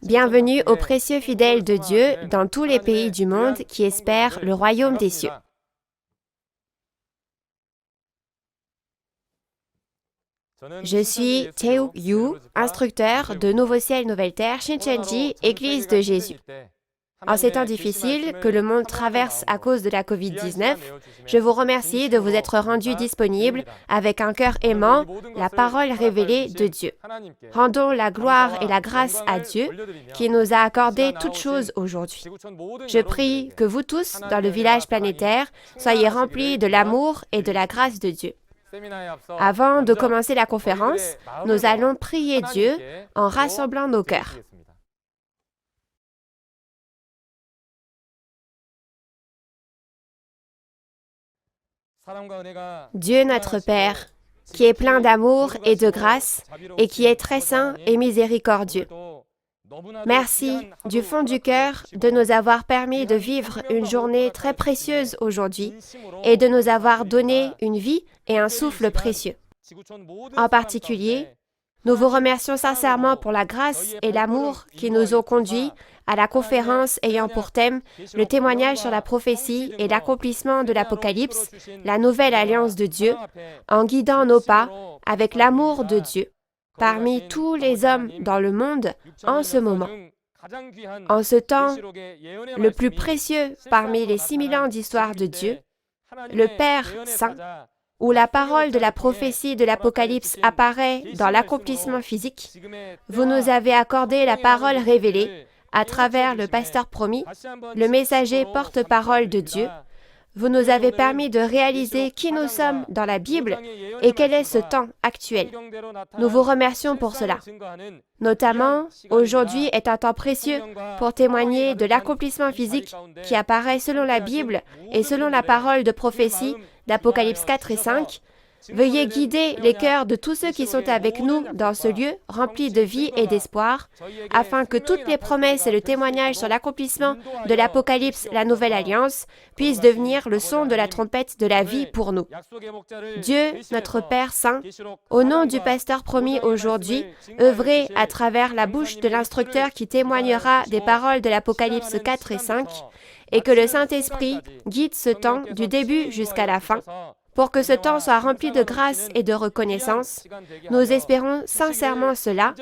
Bienvenue aux précieux fidèles de Dieu dans tous les pays du monde qui espèrent le royaume des cieux. Je suis Taeuk Yu, instructeur de Nouveau Ciel, Nouvelle Terre, Shincheonji, Église de Jésus. En ces temps difficiles que le monde traverse à cause de la COVID-19, je vous remercie de vous être rendu disponible avec un cœur aimant, la parole révélée de Dieu. Rendons la gloire et la grâce à Dieu qui nous a accordé toutes choses aujourd'hui. Je prie que vous tous, dans le village planétaire, soyez remplis de l'amour et de la grâce de Dieu. Avant de commencer la conférence, nous allons prier Dieu en rassemblant nos cœurs. Dieu notre Père, qui est plein d'amour et de grâce, et qui est très saint et miséricordieux. Merci du fond du cœur de nous avoir permis de vivre une journée très précieuse aujourd'hui et de nous avoir donné une vie et un souffle précieux. En particulier, nous vous remercions sincèrement pour la grâce et l'amour qui nous ont conduits à la conférence ayant pour thème le témoignage sur la prophétie et l'accomplissement de l'Apocalypse, la nouvelle alliance de Dieu, en guidant nos pas avec l'amour de Dieu parmi tous les hommes dans le monde en ce moment. En ce temps, le plus précieux parmi les 6000 ans d'histoire de Dieu, le Père Saint, où la parole de la prophétie de l'Apocalypse apparaît dans l'accomplissement physique, vous nous avez accordé la parole révélée à travers le pasteur promis, le messager porte-parole de Dieu. Vous nous avez permis de réaliser qui nous sommes dans la Bible et quel est ce temps actuel. Nous vous remercions pour cela. Notamment, aujourd'hui est un temps précieux pour témoigner de l'accomplissement physique qui apparaît selon la Bible et selon la parole de prophétie d'Apocalypse 4 et 5. Veuillez guider les cœurs de tous ceux qui sont avec nous dans ce lieu rempli de vie et d'espoir, afin que toutes les promesses et le témoignage sur l'accomplissement de l'Apocalypse, la Nouvelle Alliance, puissent devenir le son de la trompette de la vie pour nous. Dieu, notre Père Saint, au nom du pasteur promis aujourd'hui, œuvrez à travers la bouche de l'instructeur qui témoignera des paroles de l'Apocalypse 4 et 5, et que le Saint-Esprit guide ce temps du début jusqu'à la fin, pour que ce temps soit rempli de grâce et de reconnaissance. Nous espérons sincèrement cela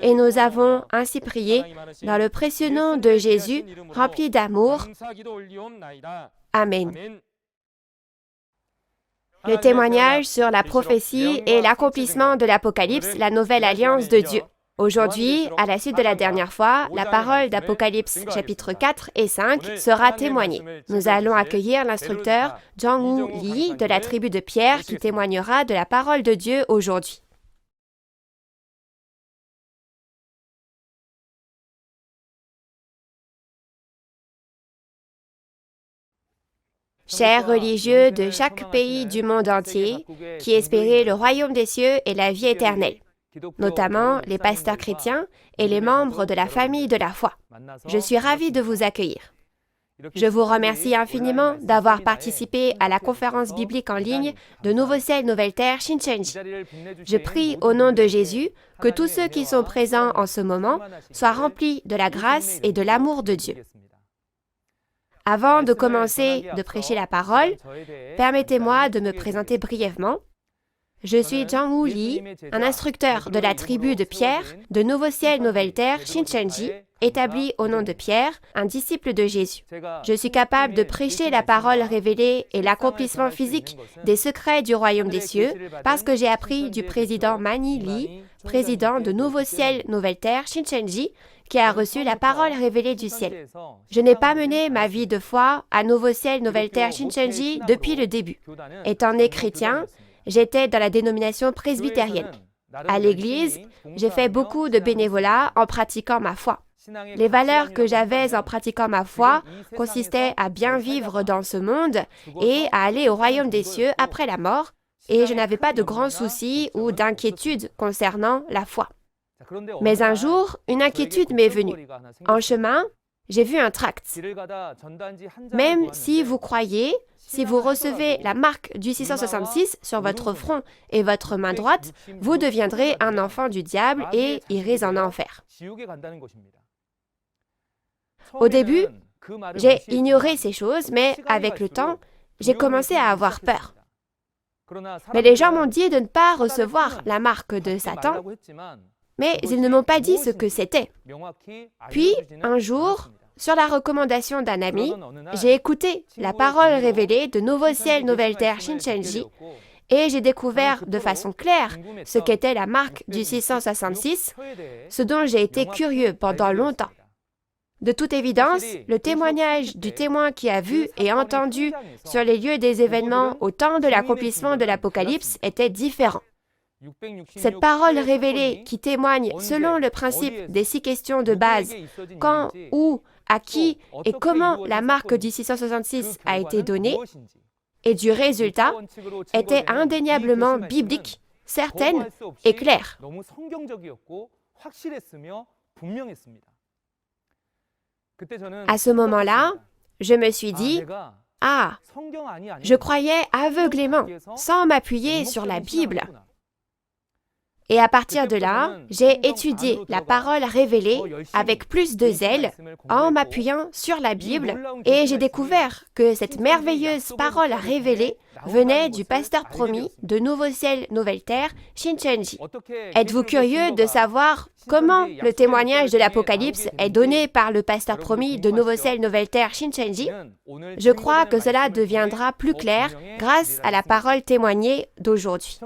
et nous avons ainsi prié dans le précieux nom de Jésus, rempli d'amour. Amen. Le témoignage sur la prophétie et l'accomplissement de l'Apocalypse, la nouvelle alliance de Dieu. Aujourd'hui, à la suite de la dernière fois, la parole d'Apocalypse chapitre 4 et 5 sera témoignée. Nous allons accueillir l'instructeur Jang-woo Lee de la tribu de Pierre qui témoignera de la parole de Dieu aujourd'hui. Chers religieux de chaque pays du monde entier qui espéraient le royaume des cieux et la vie éternelle, notamment les pasteurs chrétiens et les membres de la famille de la foi. Je suis ravie de vous accueillir. Je vous remercie infiniment d'avoir participé à la conférence biblique en ligne de Nouveau Ciel, Nouvelle Terre, Shincheonji. Je prie au nom de Jésus que tous ceux qui sont présents en ce moment soient remplis de la grâce et de l'amour de Dieu. Avant de commencer de prêcher la parole, permettez-moi de me présenter brièvement. Je suis Jang-woo Lee, un instructeur de la tribu de Pierre, de Nouveau Ciel, Nouvelle Terre, Shincheonji, établi au nom de Pierre, un disciple de Jésus. Je suis capable de prêcher la parole révélée et l'accomplissement physique des secrets du royaume des cieux parce que j'ai appris du président Mani Lee, président de Nouveau Ciel, Nouvelle Terre, Shincheonji, qui a reçu la parole révélée du ciel. Je n'ai pas mené ma vie de foi à Nouveau Ciel, Nouvelle Terre, Shincheonji depuis le début. Étant né chrétien, j'étais dans la dénomination presbytérienne. À l'église, j'ai fait beaucoup de bénévolat en pratiquant ma foi. Les valeurs que j'avais en pratiquant ma foi consistaient à bien vivre dans ce monde et à aller au royaume des cieux après la mort, et je n'avais pas de grands soucis ou d'inquiétudes concernant la foi. Mais un jour, une inquiétude m'est venue. En chemin, j'ai vu un tract. Même si vous croyez, si vous recevez la marque du 666 sur votre front et votre main droite, vous deviendrez un enfant du diable et irez en enfer. Au début, j'ai ignoré ces choses, mais avec le temps, j'ai commencé à avoir peur. Mais les gens m'ont dit de ne pas recevoir la marque de Satan, mais ils ne m'ont pas dit ce que c'était. Puis, un jour, sur la recommandation d'un ami, j'ai écouté la parole révélée de Nouveau Ciel, Nouvelle Terre Shincheonji et j'ai découvert de façon claire ce qu'était la marque du 666, ce dont j'ai été curieux pendant longtemps. De toute évidence, le témoignage du témoin qui a vu et entendu sur les lieux des événements au temps de l'accomplissement de l'Apocalypse était différent. Cette parole révélée qui témoigne selon le principe des 6 questions de base, quand, où, à qui et comment la marque du 666 a été donnée, et du résultat, était indéniablement biblique, certaine et claire. À ce moment-là, je me suis dit, « Ah, je croyais aveuglément, sans m'appuyer sur la Bible. » Et à partir de là, j'ai étudié la parole révélée avec plus de zèle en m'appuyant sur la Bible et j'ai découvert que cette merveilleuse parole révélée venait du pasteur promis de Nouveau Ciel, Nouvelle Terre, Shincheonji. Êtes-vous curieux de savoir comment le témoignage de l'Apocalypse est donné par le pasteur promis de Nouveau Ciel, Nouvelle Terre, Shincheonji? Je crois que cela deviendra plus clair grâce à la parole témoignée d'aujourd'hui.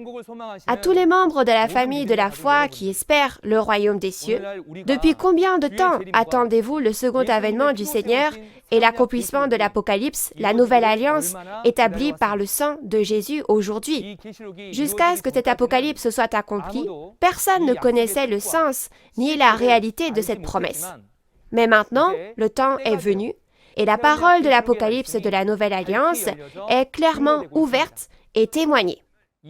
À tous les membres de la famille de la foi qui espèrent le royaume des cieux, depuis combien de temps attendez-vous le second avènement du Seigneur et l'accomplissement de l'Apocalypse, la nouvelle alliance établie par le sang de Jésus aujourd'hui? Jusqu'à ce que cet Apocalypse soit accompli, personne ne connaissait le sens ni la réalité de cette promesse. Mais maintenant, le temps est venu et la parole de l'Apocalypse de la nouvelle alliance est clairement ouverte et témoignée.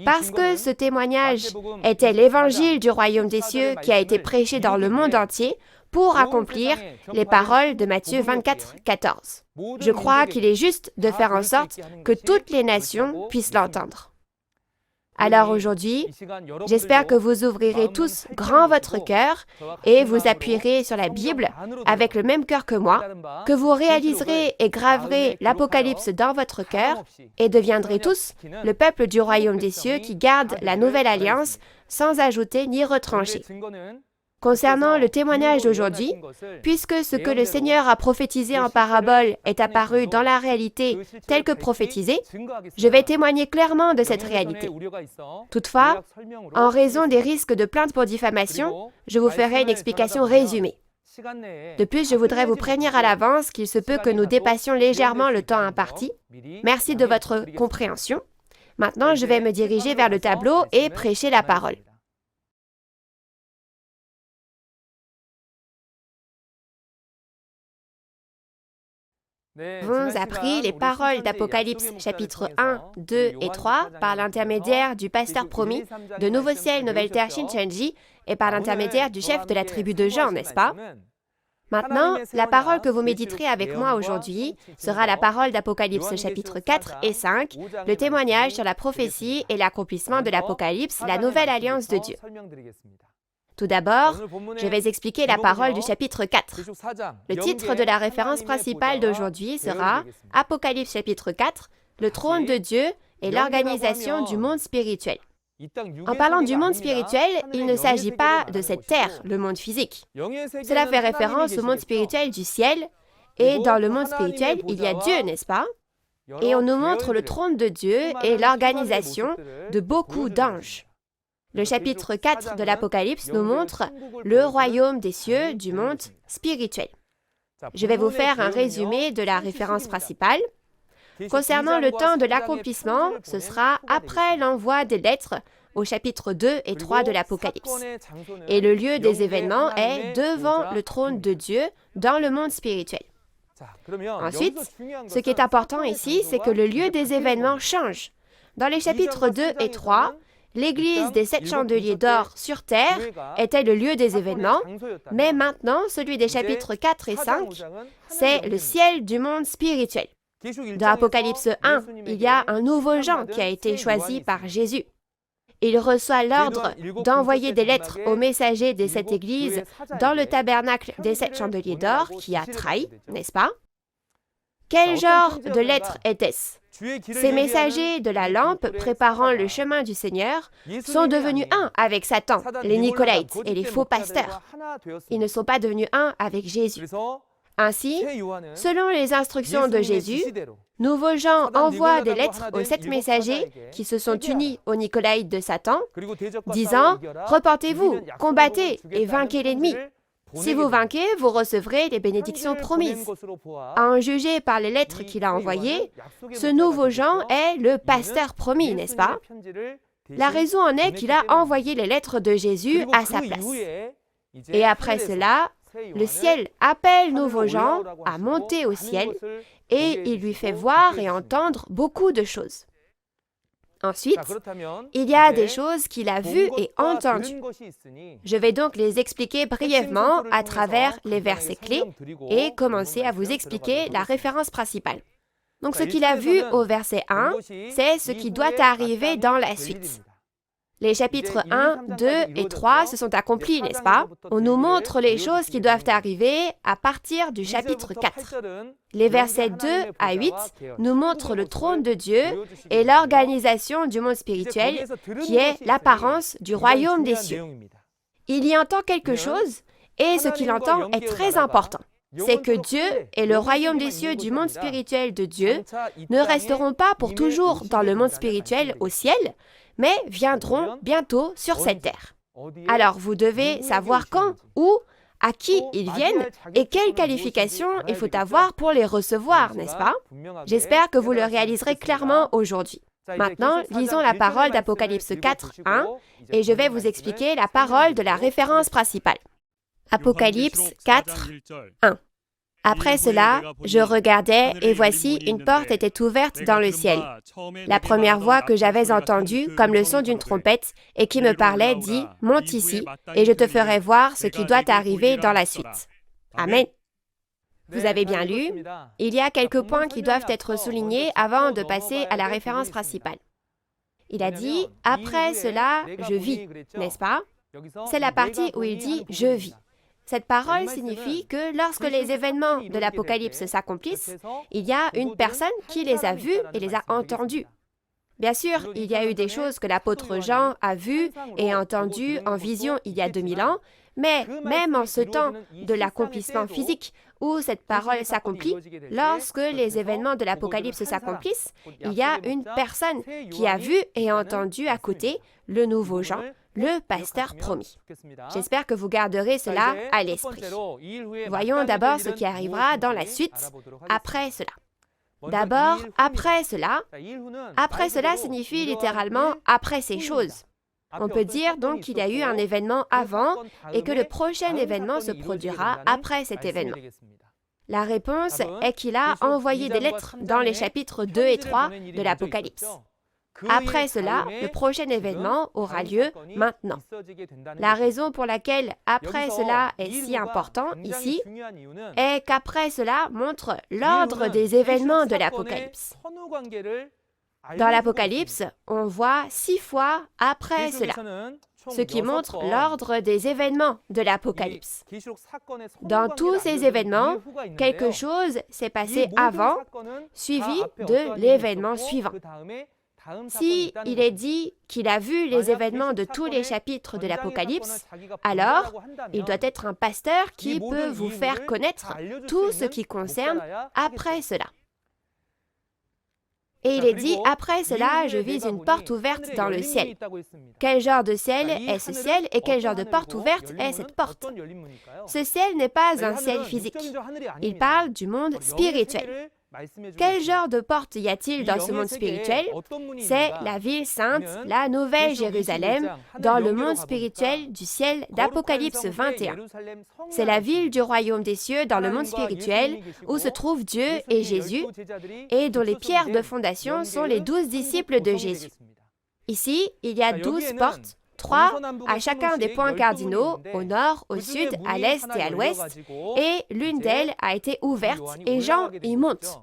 Parce que ce témoignage était l'évangile du royaume des cieux qui a été prêché dans le monde entier pour accomplir les paroles de Matthieu 24, 14. Je crois qu'il est juste de faire en sorte que toutes les nations puissent l'entendre. Alors aujourd'hui, j'espère que vous ouvrirez tous grand votre cœur et vous appuierez sur la Bible avec le même cœur que moi, que vous réaliserez et graverez l'Apocalypse dans votre cœur et deviendrez tous le peuple du royaume des cieux qui garde la nouvelle alliance sans ajouter ni retrancher. Concernant le témoignage d'aujourd'hui, puisque ce que le Seigneur a prophétisé en parabole est apparu dans la réalité telle que prophétisée, je vais témoigner clairement de cette réalité. Toutefois, en raison des risques de plainte pour diffamation, je vous ferai une explication résumée. De plus, je voudrais vous prévenir à l'avance qu'il se peut que nous dépassions légèrement le temps imparti. Merci de votre compréhension. Maintenant, je vais me diriger vers le tableau et prêcher la parole. Avons appris les paroles d'Apocalypse chapitre 1, 2 et 3 par l'intermédiaire du pasteur promis de Nouveau Ciel, Nouvelle Terre Shincheonji et par l'intermédiaire du chef de la tribu de Jean, n'est-ce pas? Maintenant, la parole que vous méditerez avec moi aujourd'hui sera la parole d'Apocalypse chapitre 4 et 5, le témoignage sur la prophétie et l'accomplissement de l'Apocalypse, la nouvelle alliance de Dieu. Tout d'abord, je vais expliquer la parole du chapitre 4. Le titre de la référence principale d'aujourd'hui sera Apocalypse chapitre 4, le trône de Dieu et l'organisation du monde spirituel. En parlant du monde spirituel, il ne s'agit pas de cette terre, le monde physique. Cela fait référence au monde spirituel du ciel, et dans le monde spirituel, il y a Dieu, n'est-ce pas? Et on nous montre le trône de Dieu et l'organisation de beaucoup d'anges. Le chapitre 4 de l'Apocalypse nous montre le royaume des cieux du monde spirituel. Je vais vous faire un résumé de la référence principale. Concernant le temps de l'accomplissement, ce sera après l'envoi des lettres au chapitre 2 et 3 de l'Apocalypse. Et le lieu des événements est devant le trône de Dieu dans le monde spirituel. Ensuite, ce qui est important ici, c'est que le lieu des événements change. Dans les chapitres 2 et 3, l'église des 7 chandeliers d'or sur terre était le lieu des événements, mais maintenant, celui des chapitres 4 et 5, c'est le ciel du monde spirituel. Dans Apocalypse 1, il y a un nouveau Jean qui a été choisi par Jésus. Il reçoit l'ordre d'envoyer des lettres aux messagers de cette église dans le tabernacle des 7 chandeliers d'or qui a trahi, n'est-ce pas? Quel genre de lettres était-ce? Ces messagers de la lampe préparant le chemin du Seigneur sont devenus un avec Satan, les Nicolaïtes et les faux pasteurs. Ils ne sont pas devenus un avec Jésus. Ainsi, selon les instructions de Jésus, Nouveau Jean envoie des lettres aux 7 messagers qui se sont unis aux Nicolaïtes de Satan, disant « Repentez-vous, combattez et vainquez l'ennemi. Si vous vainquez, vous recevrez les bénédictions promises. » À en juger par les lettres qu'il a envoyées, ce Nouveau Jean est le pasteur promis, n'est-ce pas? La raison en est qu'il a envoyé les lettres de Jésus à sa place. Et après cela, le ciel appelle Nouveau Jean à monter au ciel et il lui fait voir et entendre beaucoup de choses. Ensuite, il y a des choses qu'il a vues et entendues. Je vais donc les expliquer brièvement à travers les versets clés et commencer à vous expliquer la référence principale. Donc ce qu'il a vu au verset 1, c'est ce qui doit arriver dans la suite. Les chapitres 1, 2 et 3 se sont accomplis, n'est-ce pas? On nous montre les choses qui doivent arriver à partir du chapitre 4. Les versets 2 à 8 nous montrent le trône de Dieu et l'organisation du monde spirituel qui est l'apparence du royaume des cieux. Il y entend quelque chose et ce qu'il entend est très important. C'est que Dieu et le royaume des cieux du monde spirituel de Dieu ne resteront pas pour toujours dans le monde spirituel au ciel, mais viendront bientôt sur cette terre. Alors, vous devez savoir quand, où, à qui ils viennent et quelles qualifications il faut avoir pour les recevoir, n'est-ce pas? J'espère que vous le réaliserez clairement aujourd'hui. Maintenant, lisons la parole d'Apocalypse 4, 1, et je vais vous expliquer la parole de la référence principale. Apocalypse 4, 1. Après cela, je regardais et voici, une porte était ouverte dans le ciel. La première voix que j'avais entendue, comme le son d'une trompette, et qui me parlait, dit « Monte ici, et je te ferai voir ce qui doit arriver dans la suite. » Amen. Vous avez bien lu. Il y a quelques points qui doivent être soulignés avant de passer à la référence principale. Il a dit « Après cela, je vis », n'est-ce pas? C'est la partie où il dit « Je vis ». Cette parole signifie que lorsque les événements de l'Apocalypse s'accomplissent, il y a une personne qui les a vus et les a entendus. Bien sûr, il y a eu des choses que l'apôtre Jean a vues et entendues en vision il y a 2000 ans, mais même en ce temps de l'accomplissement physique où cette parole s'accomplit, lorsque les événements de l'Apocalypse s'accomplissent, il y a une personne qui a vu et entendu à côté le nouveau Jean, le pasteur promis. J'espère que vous garderez cela à l'esprit. Voyons d'abord ce qui arrivera dans la suite, après cela. D'abord, après cela. Après cela signifie littéralement « après ces choses ». On peut dire donc qu'il y a eu un événement avant et que le prochain événement se produira après cet événement. La réponse est qu'il a envoyé des lettres dans les chapitres 2 et 3 de l'Apocalypse. Après cela, le prochain événement aura lieu maintenant. La raison pour laquelle après cela est si important ici est qu'après cela montre l'ordre des événements de l'Apocalypse. Dans l'Apocalypse, on voit 6 fois après cela, ce qui montre l'ordre des événements de l'Apocalypse. Dans tous ces événements, quelque chose s'est passé avant, suivi de l'événement suivant. Si il est dit qu'il a vu les événements de tous les chapitres de l'Apocalypse, alors il doit être un pasteur qui peut vous faire connaître tout ce qui concerne après cela. Et il est dit, après cela, je vis une porte ouverte dans le ciel. Quel genre de ciel est ce ciel et quel genre de porte ouverte est cette porte? Ce ciel n'est pas un ciel physique. Il parle du monde spirituel. Quel genre de porte y a-t-il dans ce monde spirituel? C'est la ville sainte, la Nouvelle Jérusalem, dans le monde spirituel du ciel d'Apocalypse 21. C'est la ville du royaume des cieux dans le monde spirituel où se trouvent Dieu et Jésus et dont les pierres de fondation sont les 12 disciples de Jésus. Ici, il y a 12 portes, 3 à chacun des points cardinaux, au nord, au sud, à l'est et à l'ouest, et l'une d'elles a été ouverte et Jean y monte.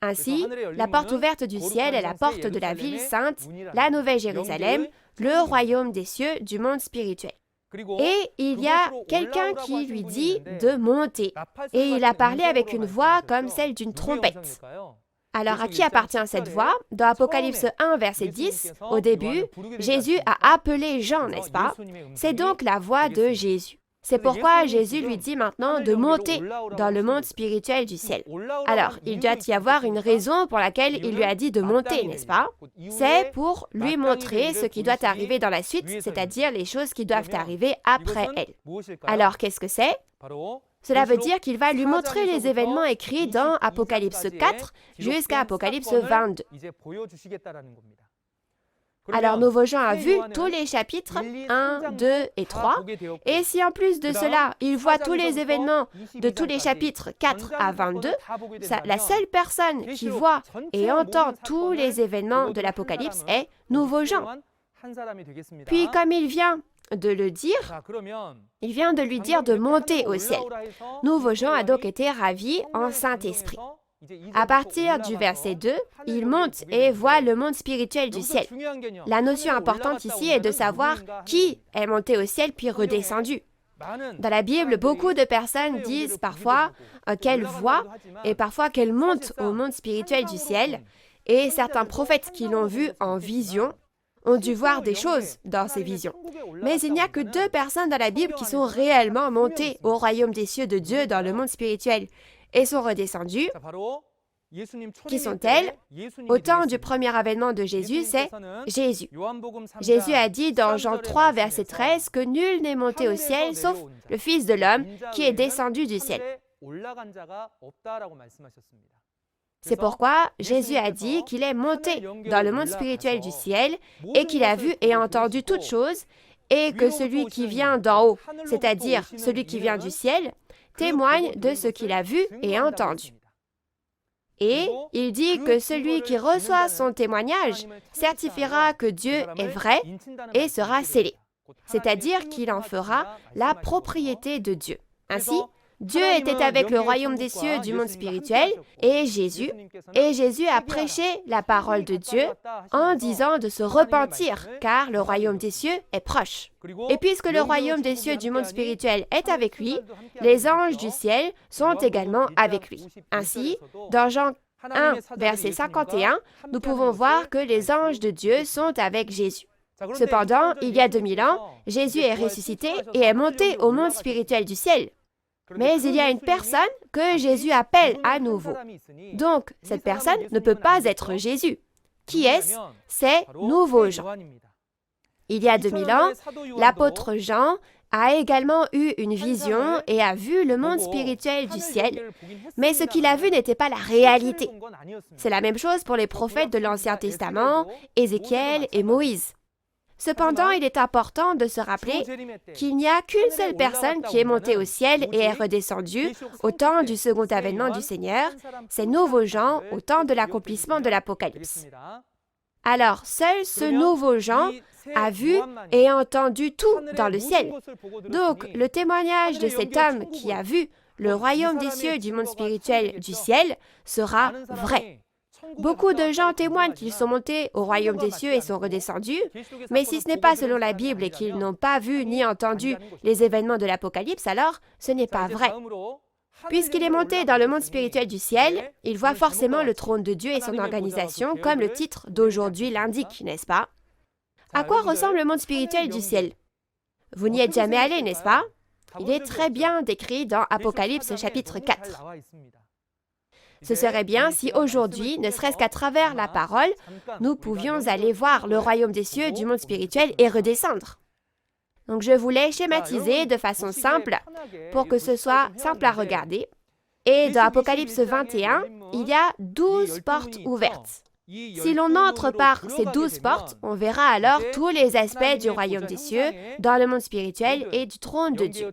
Ainsi, la porte ouverte du ciel est la porte de la ville sainte, la Nouvelle Jérusalem, le royaume des cieux du monde spirituel. Et il y a quelqu'un qui lui dit de monter. Et il a parlé avec une voix comme celle d'une trompette. Alors, à qui appartient cette voix? Dans Apocalypse 1, verset 10, au début, Jésus a appelé Jean, n'est-ce pas? C'est donc la voix de Jésus. C'est pourquoi Jésus lui dit maintenant de monter dans le monde spirituel du ciel. Alors, il doit y avoir une raison pour laquelle il lui a dit de monter, n'est-ce pas? C'est pour lui montrer ce qui doit arriver dans la suite, c'est-à-dire les choses qui doivent arriver après elle. Alors, qu'est-ce que c'est? Cela veut dire qu'il va lui montrer les événements écrits dans Apocalypse 4 jusqu'à Apocalypse 22. Alors, Nouveau Jean a vu tous les chapitres 1, 2 et 3. Et si en plus de cela, il voit tous les événements de tous les chapitres 4 à 22, la seule personne qui voit et entend tous les événements de l'Apocalypse est Nouveau Jean. Puis, comme il vient de le dire, il vient de lui dire de monter au ciel. Nouveau Jean a donc été ravi en Saint-Esprit. À partir du verset 2, il monte et voit le monde spirituel du ciel. La notion importante ici est de savoir qui est monté au ciel puis redescendu. Dans la Bible, beaucoup de personnes disent parfois qu'elles voient et parfois qu'elles montent au monde spirituel du ciel. Et certains prophètes qui l'ont vu en vision ont dû voir des choses dans ces visions. Mais il n'y a que 2 personnes dans la Bible qui sont réellement montées au royaume des cieux de Dieu dans le monde spirituel et sont redescendues. Qui sont-elles? Au temps du premier avènement de Jésus, c'est Jésus. Jésus a dit dans Jean 3, verset 13, que nul n'est monté au ciel sauf le Fils de l'homme qui est descendu du ciel. C'est pourquoi Jésus a dit qu'il est monté dans le monde spirituel du ciel et qu'il a vu et entendu toutes choses et que celui qui vient d'en haut, c'est-à-dire celui qui vient du ciel, témoigne de ce qu'il a vu et entendu. Et il dit que celui qui reçoit son témoignage certifiera que Dieu est vrai et sera scellé, c'est-à-dire qu'il en fera la propriété de Dieu. Ainsi, Dieu était avec le royaume des cieux du monde spirituel et Jésus a prêché la parole de Dieu en disant de se repentir, car le royaume des cieux est proche. Et puisque le royaume des cieux du monde spirituel est avec lui, les anges du ciel sont également avec lui. Ainsi, dans Jean 1, verset 51, nous pouvons voir que les anges de Dieu sont avec Jésus. Cependant, il y a 2000 ans, Jésus est ressuscité et est monté au monde spirituel du ciel. Mais il y a une personne que Jésus appelle à nouveau. Donc, cette personne ne peut pas être Jésus. Qui est-ce? C'est Nouveau Jean. Il y a 2000 ans, l'apôtre Jean a également eu une vision et a vu le monde spirituel du ciel, mais ce qu'il a vu n'était pas la réalité. C'est la même chose pour les prophètes de l'Ancien Testament, Ézéchiel et Moïse. Cependant, il est important de se rappeler qu'il n'y a qu'une seule personne qui est montée au ciel et est redescendue au temps du second avènement du Seigneur, c'est Nouveau Jean au temps de l'accomplissement de l'Apocalypse. Alors, seul ce Nouveau Jean a vu et entendu tout dans le ciel. Donc, le témoignage de cet homme qui a vu le royaume des cieux du monde spirituel du ciel sera vrai. Beaucoup de gens témoignent qu'ils sont montés au royaume des cieux et sont redescendus, mais si ce n'est pas selon la Bible et qu'ils n'ont pas vu ni entendu les événements de l'Apocalypse, alors ce n'est pas vrai. Puisqu'il est monté dans le monde spirituel du ciel, il voit forcément le trône de Dieu et son organisation, comme le titre d'aujourd'hui l'indique, n'est-ce pas? À quoi ressemble le monde spirituel du ciel? Vous n'y êtes jamais allé, n'est-ce pas? Il est très bien décrit dans Apocalypse chapitre 4. Ce serait bien si aujourd'hui, ne serait-ce qu'à travers la parole, nous pouvions aller voir le royaume des cieux du monde spirituel et redescendre. Donc je voulais schématiser de façon simple pour que ce soit simple à regarder. Et dans Apocalypse 21, il y a 12 portes ouvertes. Si l'on entre par ces 12 portes, on verra alors tous les aspects du royaume des cieux, dans le monde spirituel et du trône de Dieu.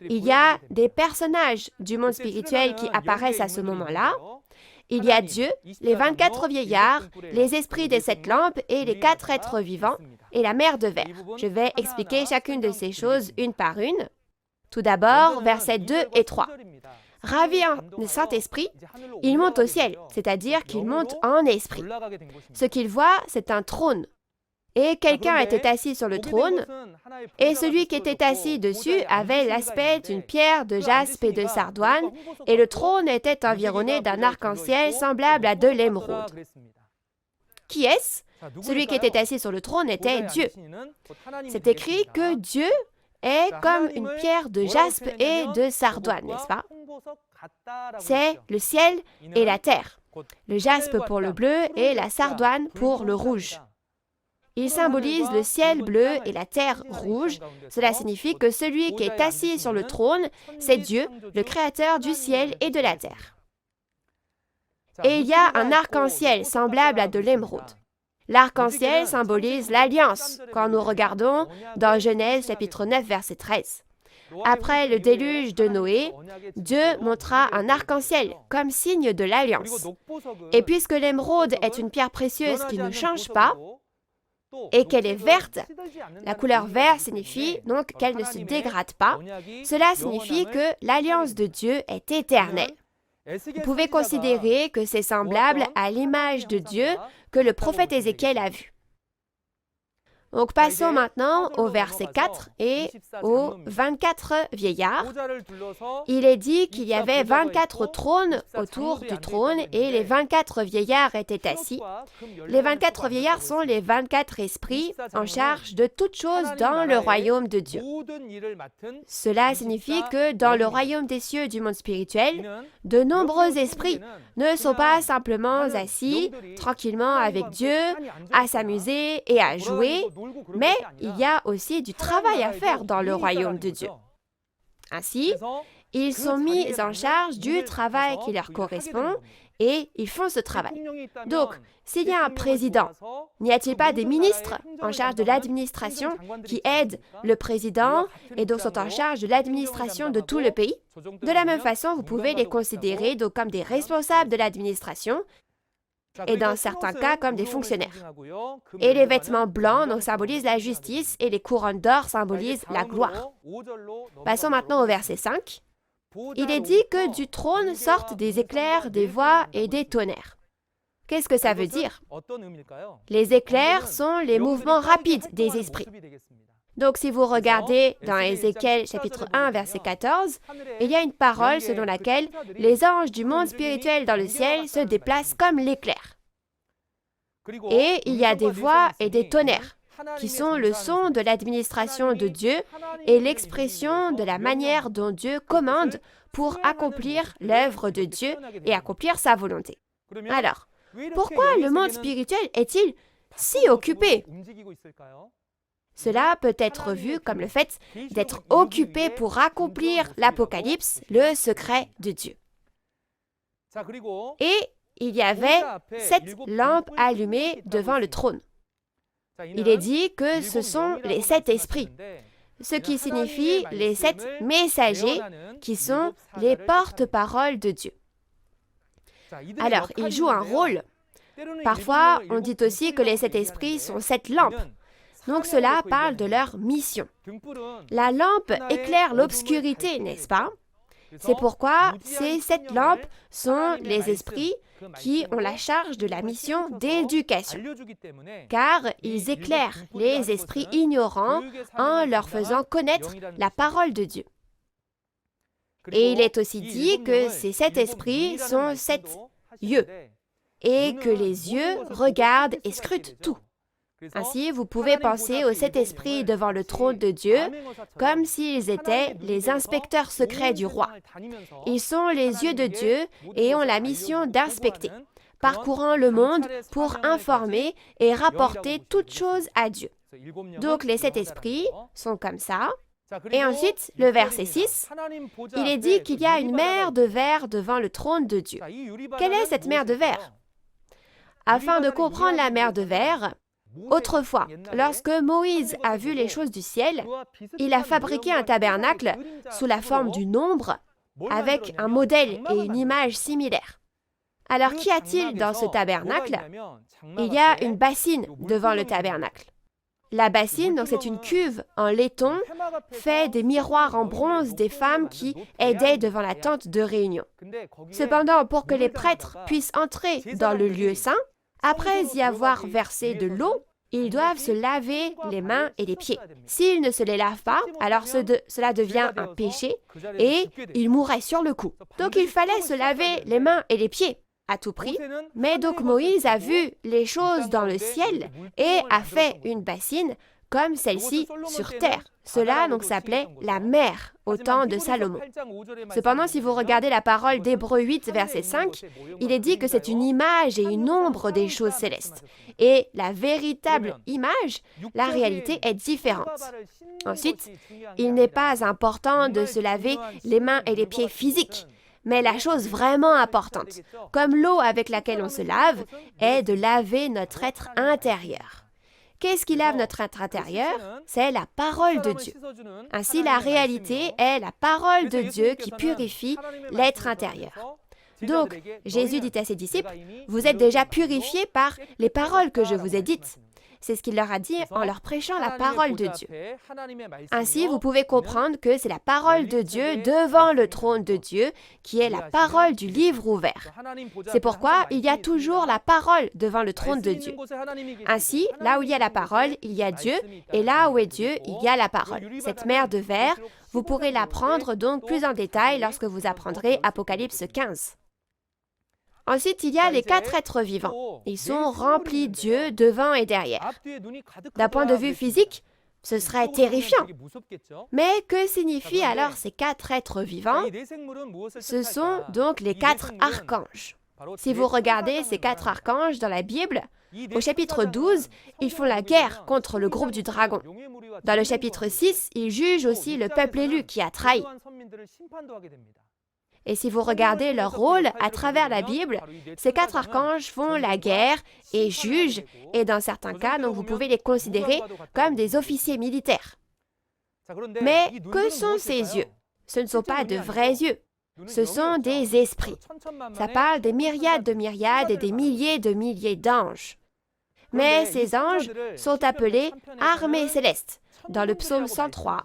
Il y a des personnages du monde spirituel qui apparaissent à ce moment-là. Il y a Dieu, les 24 vieillards, les esprits des 7 lampes et les 4 êtres vivants et la mer de verre. Je vais expliquer chacune de ces choses une par une. Tout d'abord, versets 2 et 3. Ravi en Saint-Esprit, il monte au ciel, c'est-à-dire qu'il monte en esprit. Ce qu'il voit, c'est un trône. Et quelqu'un était assis sur le trône, et celui qui était assis dessus avait l'aspect d'une pierre de jaspe et de sardoine, et le trône était environné d'un arc-en-ciel semblable à de l'émeraude. Qui est-ce? Celui qui était assis sur le trône était Dieu. C'est écrit que Dieu est comme une pierre de jaspe et de sardoine, n'est-ce pas? C'est le ciel et la terre. Le jaspe pour le bleu et la sardoine pour le rouge. Il symbolise le ciel bleu et la terre rouge. Cela signifie que celui qui est assis sur le trône, c'est Dieu, le créateur du ciel et de la terre. Et il y a un arc-en-ciel semblable à de l'émeraude. L'arc-en-ciel symbolise l'alliance quand nous regardons dans Genèse chapitre 9 verset 13. Après le déluge de Noé, Dieu montra un arc-en-ciel comme signe de l'alliance. Et puisque l'émeraude est une pierre précieuse qui ne change pas, et qu'elle est verte, la couleur vert signifie donc qu'elle ne se dégrade pas. Cela signifie que l'alliance de Dieu est éternelle. Vous pouvez considérer que c'est semblable à l'image de Dieu que le prophète Ézéchiel a vue. Donc passons maintenant au verset 4 et aux 24 vieillards. Il est dit qu'il y avait 24 trônes autour du trône et les 24 vieillards étaient assis. Les 24 vieillards sont les 24 esprits en charge de toutes choses dans le royaume de Dieu. Cela signifie que dans le royaume des cieux du monde spirituel, de nombreux esprits ne sont pas simplement assis tranquillement avec Dieu, à s'amuser et à jouer, mais il y a aussi du travail à faire dans le royaume de Dieu. Ainsi, ils sont mis en charge du travail qui leur correspond et ils font ce travail. Donc, s'il y a un président, n'y a-t-il pas des ministres en charge de l'administration qui aident le président et donc sont en charge de l'administration de tout le pays? De la même façon, vous pouvez les considérer donc comme des responsables de l'administration et dans certains cas comme des fonctionnaires. Et les vêtements blancs donc, symbolisent la justice et les couronnes d'or symbolisent la gloire. Passons maintenant au verset 5. Il est dit que du trône sortent des éclairs, des voix et des tonnerres. Qu'est-ce que ça veut dire? Les éclairs sont les mouvements rapides des esprits. Donc, si vous regardez dans Ézéchiel chapitre 1, verset 14, il y a une parole selon laquelle les anges du monde spirituel dans le ciel se déplacent comme l'éclair. Et il y a des voix et des tonnerres, qui sont le son de l'administration de Dieu et l'expression de la manière dont Dieu commande pour accomplir l'œuvre de Dieu et accomplir sa volonté. Alors, pourquoi le monde spirituel est-il si occupé? Cela peut être vu comme le fait d'être occupé pour accomplir l'Apocalypse, le secret de Dieu. Et il y avait 7 lampes allumées devant le trône. Il est dit que ce sont les 7 esprits, ce qui signifie les 7 messagers qui sont les porte-paroles de Dieu. Alors, ils jouent un rôle. Parfois, on dit aussi que les 7 esprits sont 7 lampes. Donc cela parle de leur mission. La lampe éclaire l'obscurité, n'est-ce pas? C'est pourquoi ces 7 lampes sont les esprits qui ont la charge de la mission d'éducation, car ils éclairent les esprits ignorants en leur faisant connaître la parole de Dieu. Et il est aussi dit que ces 7 esprits sont 7 yeux, et que les yeux regardent et scrutent tout. Ainsi, vous pouvez penser aux 7 esprits devant le trône de Dieu comme s'ils étaient les inspecteurs secrets du roi. Ils sont les yeux de Dieu et ont la mission d'inspecter, parcourant le monde pour informer et rapporter toutes choses à Dieu. Donc les 7 esprits sont comme ça. Et ensuite, le verset 6, il est dit qu'il y a une mer de verre devant le trône de Dieu. Quelle est cette mer de verre? Afin de comprendre la mer de verre, autrefois, lorsque Moïse a vu les choses du ciel, il a fabriqué un tabernacle sous la forme d'une ombre avec un modèle et une image similaire. Alors, qu'y a-t-il dans ce tabernacle? Il y a une bassine devant le tabernacle. La bassine, donc c'est une cuve en laiton, fait des miroirs en bronze des femmes qui aidaient devant la tente de réunion. Cependant, pour que les prêtres puissent entrer dans le lieu saint, après y avoir versé de l'eau, ils doivent se laver les mains et les pieds. S'ils ne se les lavent pas, alors cela devient un péché et ils mourraient sur le coup. Donc il fallait se laver les mains et les pieds à tout prix. Mais donc Moïse a vu les choses dans le ciel et a fait une bassine comme celle-ci sur terre. Cela donc s'appelait la mer au temps de Salomon. Cependant, si vous regardez la parole d'Hébreux 8, verset 5, il est dit que c'est une image et une ombre des choses célestes. Et la véritable image, la réalité est différente. Ensuite, il n'est pas important de se laver les mains et les pieds physiques. Mais la chose vraiment importante, comme l'eau avec laquelle on se lave, est de laver notre être intérieur. Qu'est-ce qui lave notre être intérieur? C'est la parole de Dieu. Ainsi, la réalité est la parole de Dieu qui purifie l'être intérieur. Donc, Jésus dit à ses disciples, « Vous êtes déjà purifiés par les paroles que je vous ai dites. » C'est ce qu'il leur a dit en leur prêchant la parole de Dieu. Ainsi, vous pouvez comprendre que c'est la parole de Dieu devant le trône de Dieu qui est la parole du livre ouvert. C'est pourquoi il y a toujours la parole devant le trône de Dieu. Ainsi, là où il y a la parole, il y a Dieu, et là où est Dieu, il y a la parole. Cette mer de verre, vous pourrez l'apprendre donc plus en détail lorsque vous apprendrez Apocalypse 15. Ensuite, il y a les 4 êtres vivants. Ils sont remplis d'yeux devant et derrière. D'un point de vue physique, ce serait terrifiant. Mais que signifient alors ces 4 êtres vivants? Ce sont donc les 4 archanges. Si vous regardez ces 4 archanges dans la Bible, au chapitre 12, ils font la guerre contre le groupe du dragon. Dans le chapitre 6, ils jugent aussi le peuple élu qui a trahi. Et si vous regardez leur rôle à travers la Bible, ces 4 archanges font la guerre et jugent, et dans certains cas, donc vous pouvez les considérer comme des officiers militaires. Mais que sont ces yeux? Ce ne sont pas de vrais yeux. Ce sont des esprits. Ça parle des myriades de myriades et des milliers de milliers d'anges. Mais ces anges sont appelés armées célestes dans le psaume 103.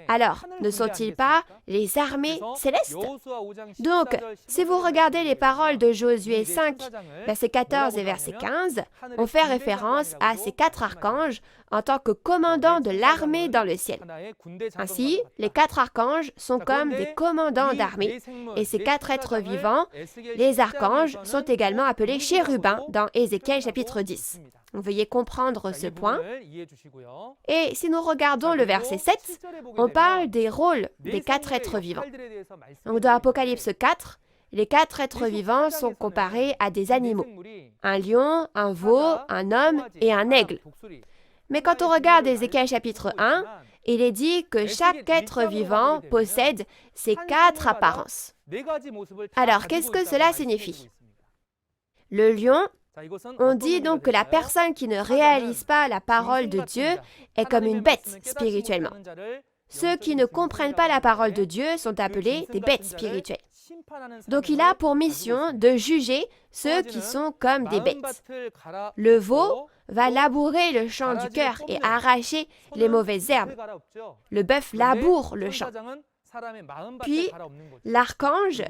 Alors, ne sont-ils pas les armées célestes? Donc, si vous regardez les paroles de Josué 5, verset 14 et verset 15, on fait référence à ces 4 archanges en tant que commandants de l'armée dans le ciel. Ainsi, les 4 archanges sont comme des commandants d'armée, et ces 4 êtres vivants, les archanges, sont également appelés chérubins dans Ézéchiel chapitre 10. Veuillez comprendre ce point. Et si nous regardons le verset 7, on parle des rôles des 4 êtres vivants. Donc dans Apocalypse 4, les 4 êtres vivants sont comparés à des animaux. Un lion, un veau, un homme et un aigle. Mais quand on regarde Ézéchiel chapitre 1, il est dit que chaque être vivant possède ces 4 apparences. Alors, qu'est-ce que cela signifie? Le lion, on dit donc que la personne qui ne réalise pas la parole de Dieu est comme une bête spirituellement. Ceux qui ne comprennent pas la parole de Dieu sont appelés des bêtes spirituelles. Donc il a pour mission de juger ceux qui sont comme des bêtes. Le veau va labourer le champ du cœur et arracher les mauvaises herbes. Le bœuf laboure le champ. Puis l'archange,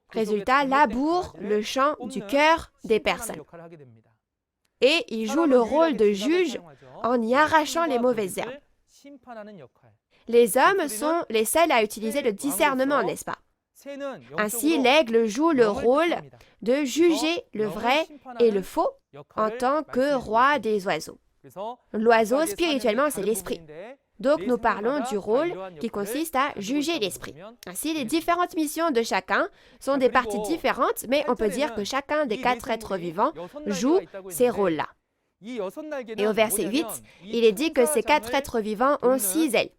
résultat, laboure le champ du cœur des personnes. Et il joue le rôle de juge en y arrachant les mauvaises herbes. Les hommes sont les seuls à utiliser le discernement, n'est-ce pas? Ainsi, l'aigle joue le rôle de juger le vrai et le faux en tant que roi des oiseaux. L'oiseau, spirituellement, c'est l'esprit. Donc, nous parlons du rôle qui consiste à juger l'esprit. Ainsi, les différentes missions de chacun sont des parties différentes, mais on peut dire que chacun des 4 êtres vivants joue ces rôles-là. Et au verset 8, il est dit que ces 4 êtres vivants ont 6 ailes.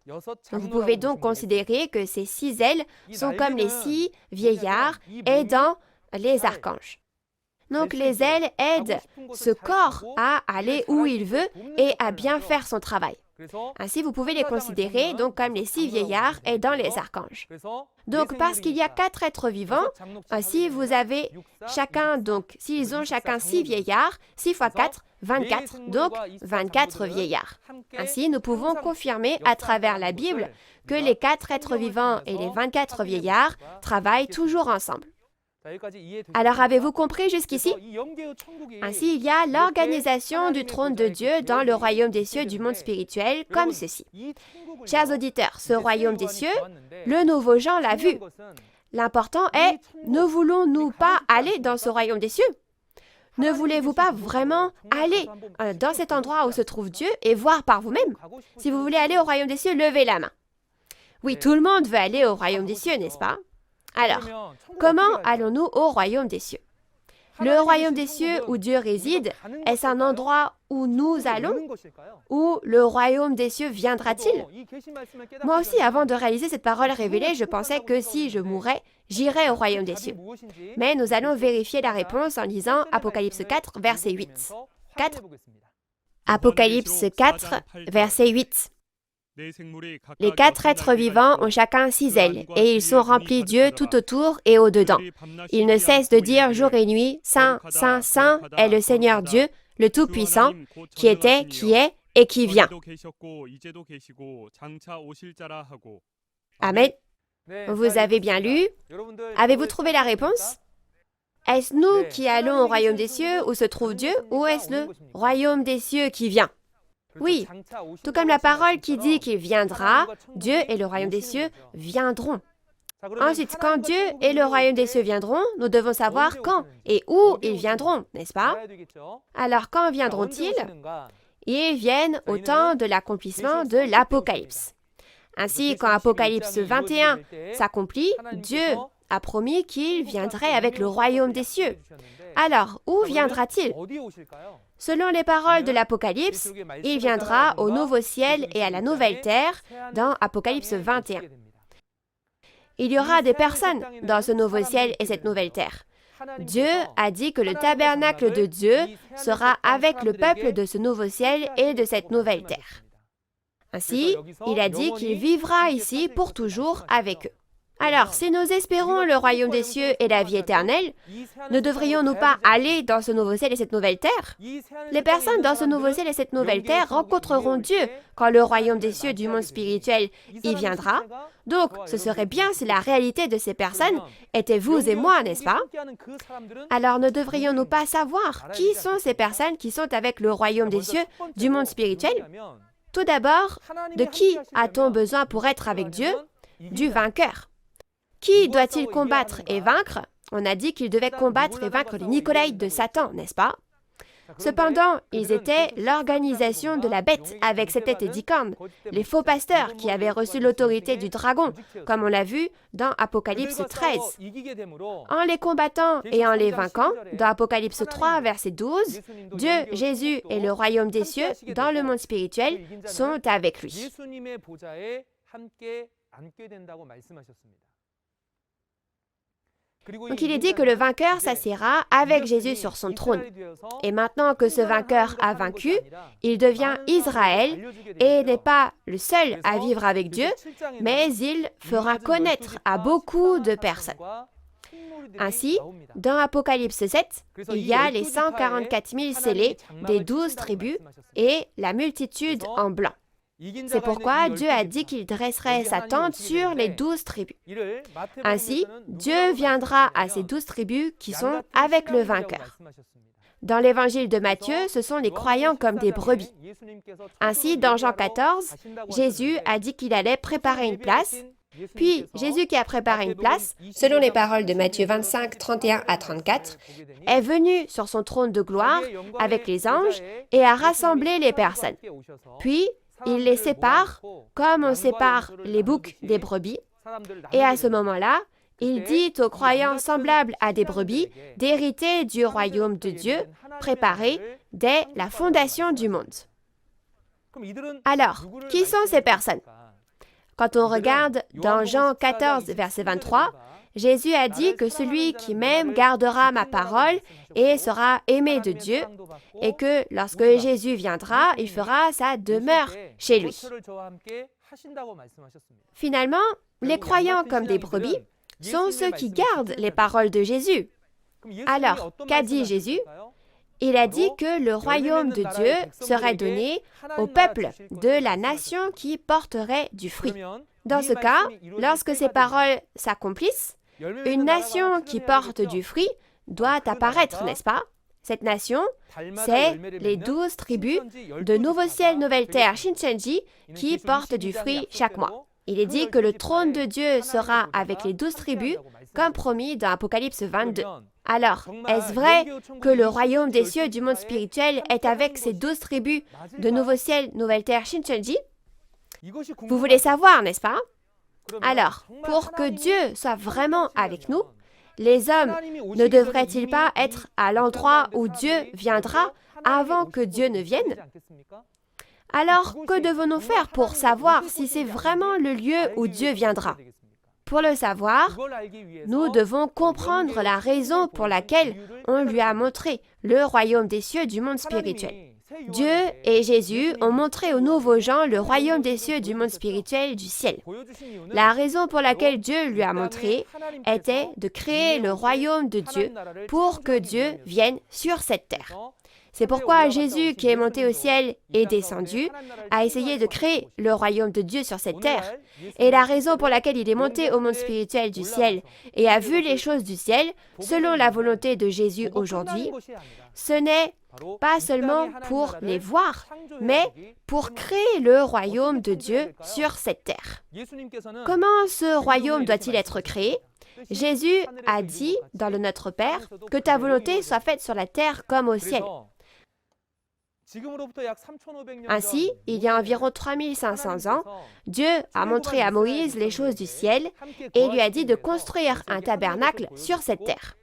Vous pouvez donc considérer que ces 6 ailes sont comme les 6 vieillards aidant les archanges. Donc les ailes aident ce corps à aller où il veut et à bien faire son travail. Ainsi, vous pouvez les considérer donc comme les 6 vieillards aidant les archanges. Donc, parce qu'il y a 4 êtres vivants, ainsi vous avez chacun, donc, s'ils ont chacun 6 vieillards, 6 fois 4, 24, donc 24 vieillards. Ainsi, nous pouvons confirmer à travers la Bible que les 4 êtres vivants et les 24 vieillards travaillent toujours ensemble. Alors, avez-vous compris jusqu'ici? Ainsi, il y a l'organisation du trône de Dieu dans le royaume des cieux du monde spirituel comme ceci. Chers auditeurs, ce royaume des cieux, le nouveau Jean l'a vu. L'important est, ne voulons-nous pas aller dans ce royaume des cieux? Ne voulez-vous pas vraiment aller dans cet endroit où se trouve Dieu et voir par vous-même? Si vous voulez aller au royaume des cieux, levez la main. Oui, tout le monde veut aller au royaume des cieux, n'est-ce pas? Alors, comment allons-nous au royaume des cieux? Le royaume des cieux où Dieu réside, est-ce un endroit où nous allons? Où le royaume des cieux viendra-t-il? Moi aussi, avant de réaliser cette parole révélée, je pensais que si je mourais, j'irais au royaume des cieux. Mais nous allons vérifier la réponse en lisant Apocalypse 4, verset 8. 4. Apocalypse 4, verset 8. Les 4 êtres vivants ont chacun 6 ailes, et ils sont remplis d'yeux tout autour et au-dedans. Ils ne cessent de dire jour et nuit, Saint, Saint, Saint est le Seigneur Dieu, le Tout-Puissant, qui était, qui est et qui vient. Amen. Vous avez bien lu. Avez-vous trouvé la réponse? Est-ce nous qui allons au royaume des cieux où se trouve Dieu, ou est-ce le royaume des cieux qui vient? Oui, tout comme la parole qui dit qu'il viendra, Dieu et le royaume des cieux viendront. Ensuite, quand Dieu et le royaume des cieux viendront, nous devons savoir quand et où ils viendront, n'est-ce pas? Alors, quand viendront-ils? Ils viennent au temps de l'accomplissement de l'Apocalypse. Ainsi, quand Apocalypse 21 s'accomplit, Dieu a promis qu'il viendrait avec le royaume des cieux. Alors, où viendra-t-il? Selon les paroles de l'Apocalypse, il viendra au nouveau ciel et à la nouvelle terre dans Apocalypse 21. Il y aura des personnes dans ce nouveau ciel et cette nouvelle terre. Dieu a dit que le tabernacle de Dieu sera avec le peuple de ce nouveau ciel et de cette nouvelle terre. Ainsi, il a dit qu'il vivra ici pour toujours avec eux. Alors, si nous espérons le royaume des cieux et la vie éternelle, ne devrions-nous pas aller dans ce nouveau ciel et cette nouvelle terre? Les personnes dans ce nouveau ciel et cette nouvelle terre rencontreront Dieu quand le royaume des cieux du monde spirituel y viendra. Donc, ce serait bien si la réalité de ces personnes était vous et moi, n'est-ce pas? Alors, ne devrions-nous pas savoir qui sont ces personnes qui sont avec le royaume des cieux du monde spirituel? Tout d'abord, de qui a-t-on besoin pour être avec Dieu? Du vainqueur. Qui doit-il combattre et vaincre? On a dit qu'il devait combattre et vaincre les Nicolaïtes de Satan, n'est-ce pas? Cependant, ils étaient l'organisation de la bête avec ses têtes et 10 cornes, les faux pasteurs qui avaient reçu l'autorité du dragon, comme on l'a vu dans Apocalypse 13. En les combattant et en les vainquant, dans Apocalypse 3, verset 12, Dieu, Jésus et le royaume des cieux, dans le monde spirituel, sont avec lui. Donc il est dit que le vainqueur s'assiera avec Jésus sur son trône. Et maintenant que ce vainqueur a vaincu, il devient Israël et n'est pas le seul à vivre avec Dieu, mais il fera connaître à beaucoup de personnes. Ainsi, dans Apocalypse 7, il y a les 144 000 scellés des 12 tribus et la multitude en blanc. C'est pourquoi Dieu a dit qu'il dresserait sa tente sur les 12 tribus. Ainsi, Dieu viendra à ces 12 tribus qui sont avec le vainqueur. Dans l'évangile de Matthieu, ce sont les croyants comme des brebis. Ainsi, dans Jean 14, Jésus a dit qu'il allait préparer une place. Puis, Jésus qui a préparé une place, selon les paroles de Matthieu 25, 31 à 34, est venu sur son trône de gloire avec les anges et a rassemblé les personnes. Puis, il les sépare comme on sépare les boucs des brebis. Et à ce moment-là, il dit aux croyants semblables à des brebis d'hériter du royaume de Dieu préparé dès la fondation du monde. Alors, qui sont ces personnes? Quand on regarde dans Jean 14, verset 23, Jésus a dit que celui qui m'aime gardera ma parole et sera aimé de Dieu, et que lorsque Jésus viendra, il fera sa demeure chez lui. Finalement, les croyants comme des brebis sont ceux qui gardent les paroles de Jésus. Alors, qu'a dit Jésus? Il a dit que le royaume de Dieu serait donné au peuple de la nation qui porterait du fruit. Dans ce cas, lorsque ces paroles s'accomplissent, une nation qui porte du fruit doit apparaître, n'est-ce pas? Cette nation, c'est les 12 tribus de Nouveau Ciel, Nouvelle Terre, Shincheonji, qui portent du fruit chaque mois. Il est dit que le trône de Dieu sera avec les 12 tribus, comme promis dans Apocalypse 22. Alors, est-ce vrai que le royaume des cieux du monde spirituel est avec ces 12 tribus de Nouveau Ciel, Nouvelle Terre, Shincheonji? Vous voulez savoir, n'est-ce pas? Alors, pour que Dieu soit vraiment avec nous, les hommes ne devraient-ils pas être à l'endroit où Dieu viendra avant que Dieu ne vienne? Alors, que devons-nous faire pour savoir si c'est vraiment le lieu où Dieu viendra? Pour le savoir, nous devons comprendre la raison pour laquelle on lui a montré le royaume des cieux du monde spirituel. Dieu et Jésus ont montré aux nouveaux gens le royaume des cieux du monde spirituel du ciel. La raison pour laquelle Dieu lui a montré était de créer le royaume de Dieu pour que Dieu vienne sur cette terre. C'est pourquoi Jésus, qui est monté au ciel et descendu, a essayé de créer le royaume de Dieu sur cette terre. Et la raison pour laquelle il est monté au monde spirituel du ciel et a vu les choses du ciel, selon la volonté de Jésus aujourd'hui, ce n'est pas seulement pour les voir, mais pour créer le royaume de Dieu sur cette terre. Comment ce royaume doit-il être créé? Jésus a dit dans le Notre Père que ta volonté soit faite sur la terre comme au ciel. Ainsi, il y a environ 3500 ans, Dieu a montré à Moïse les choses du ciel et lui a dit de construire un tabernacle sur cette terre.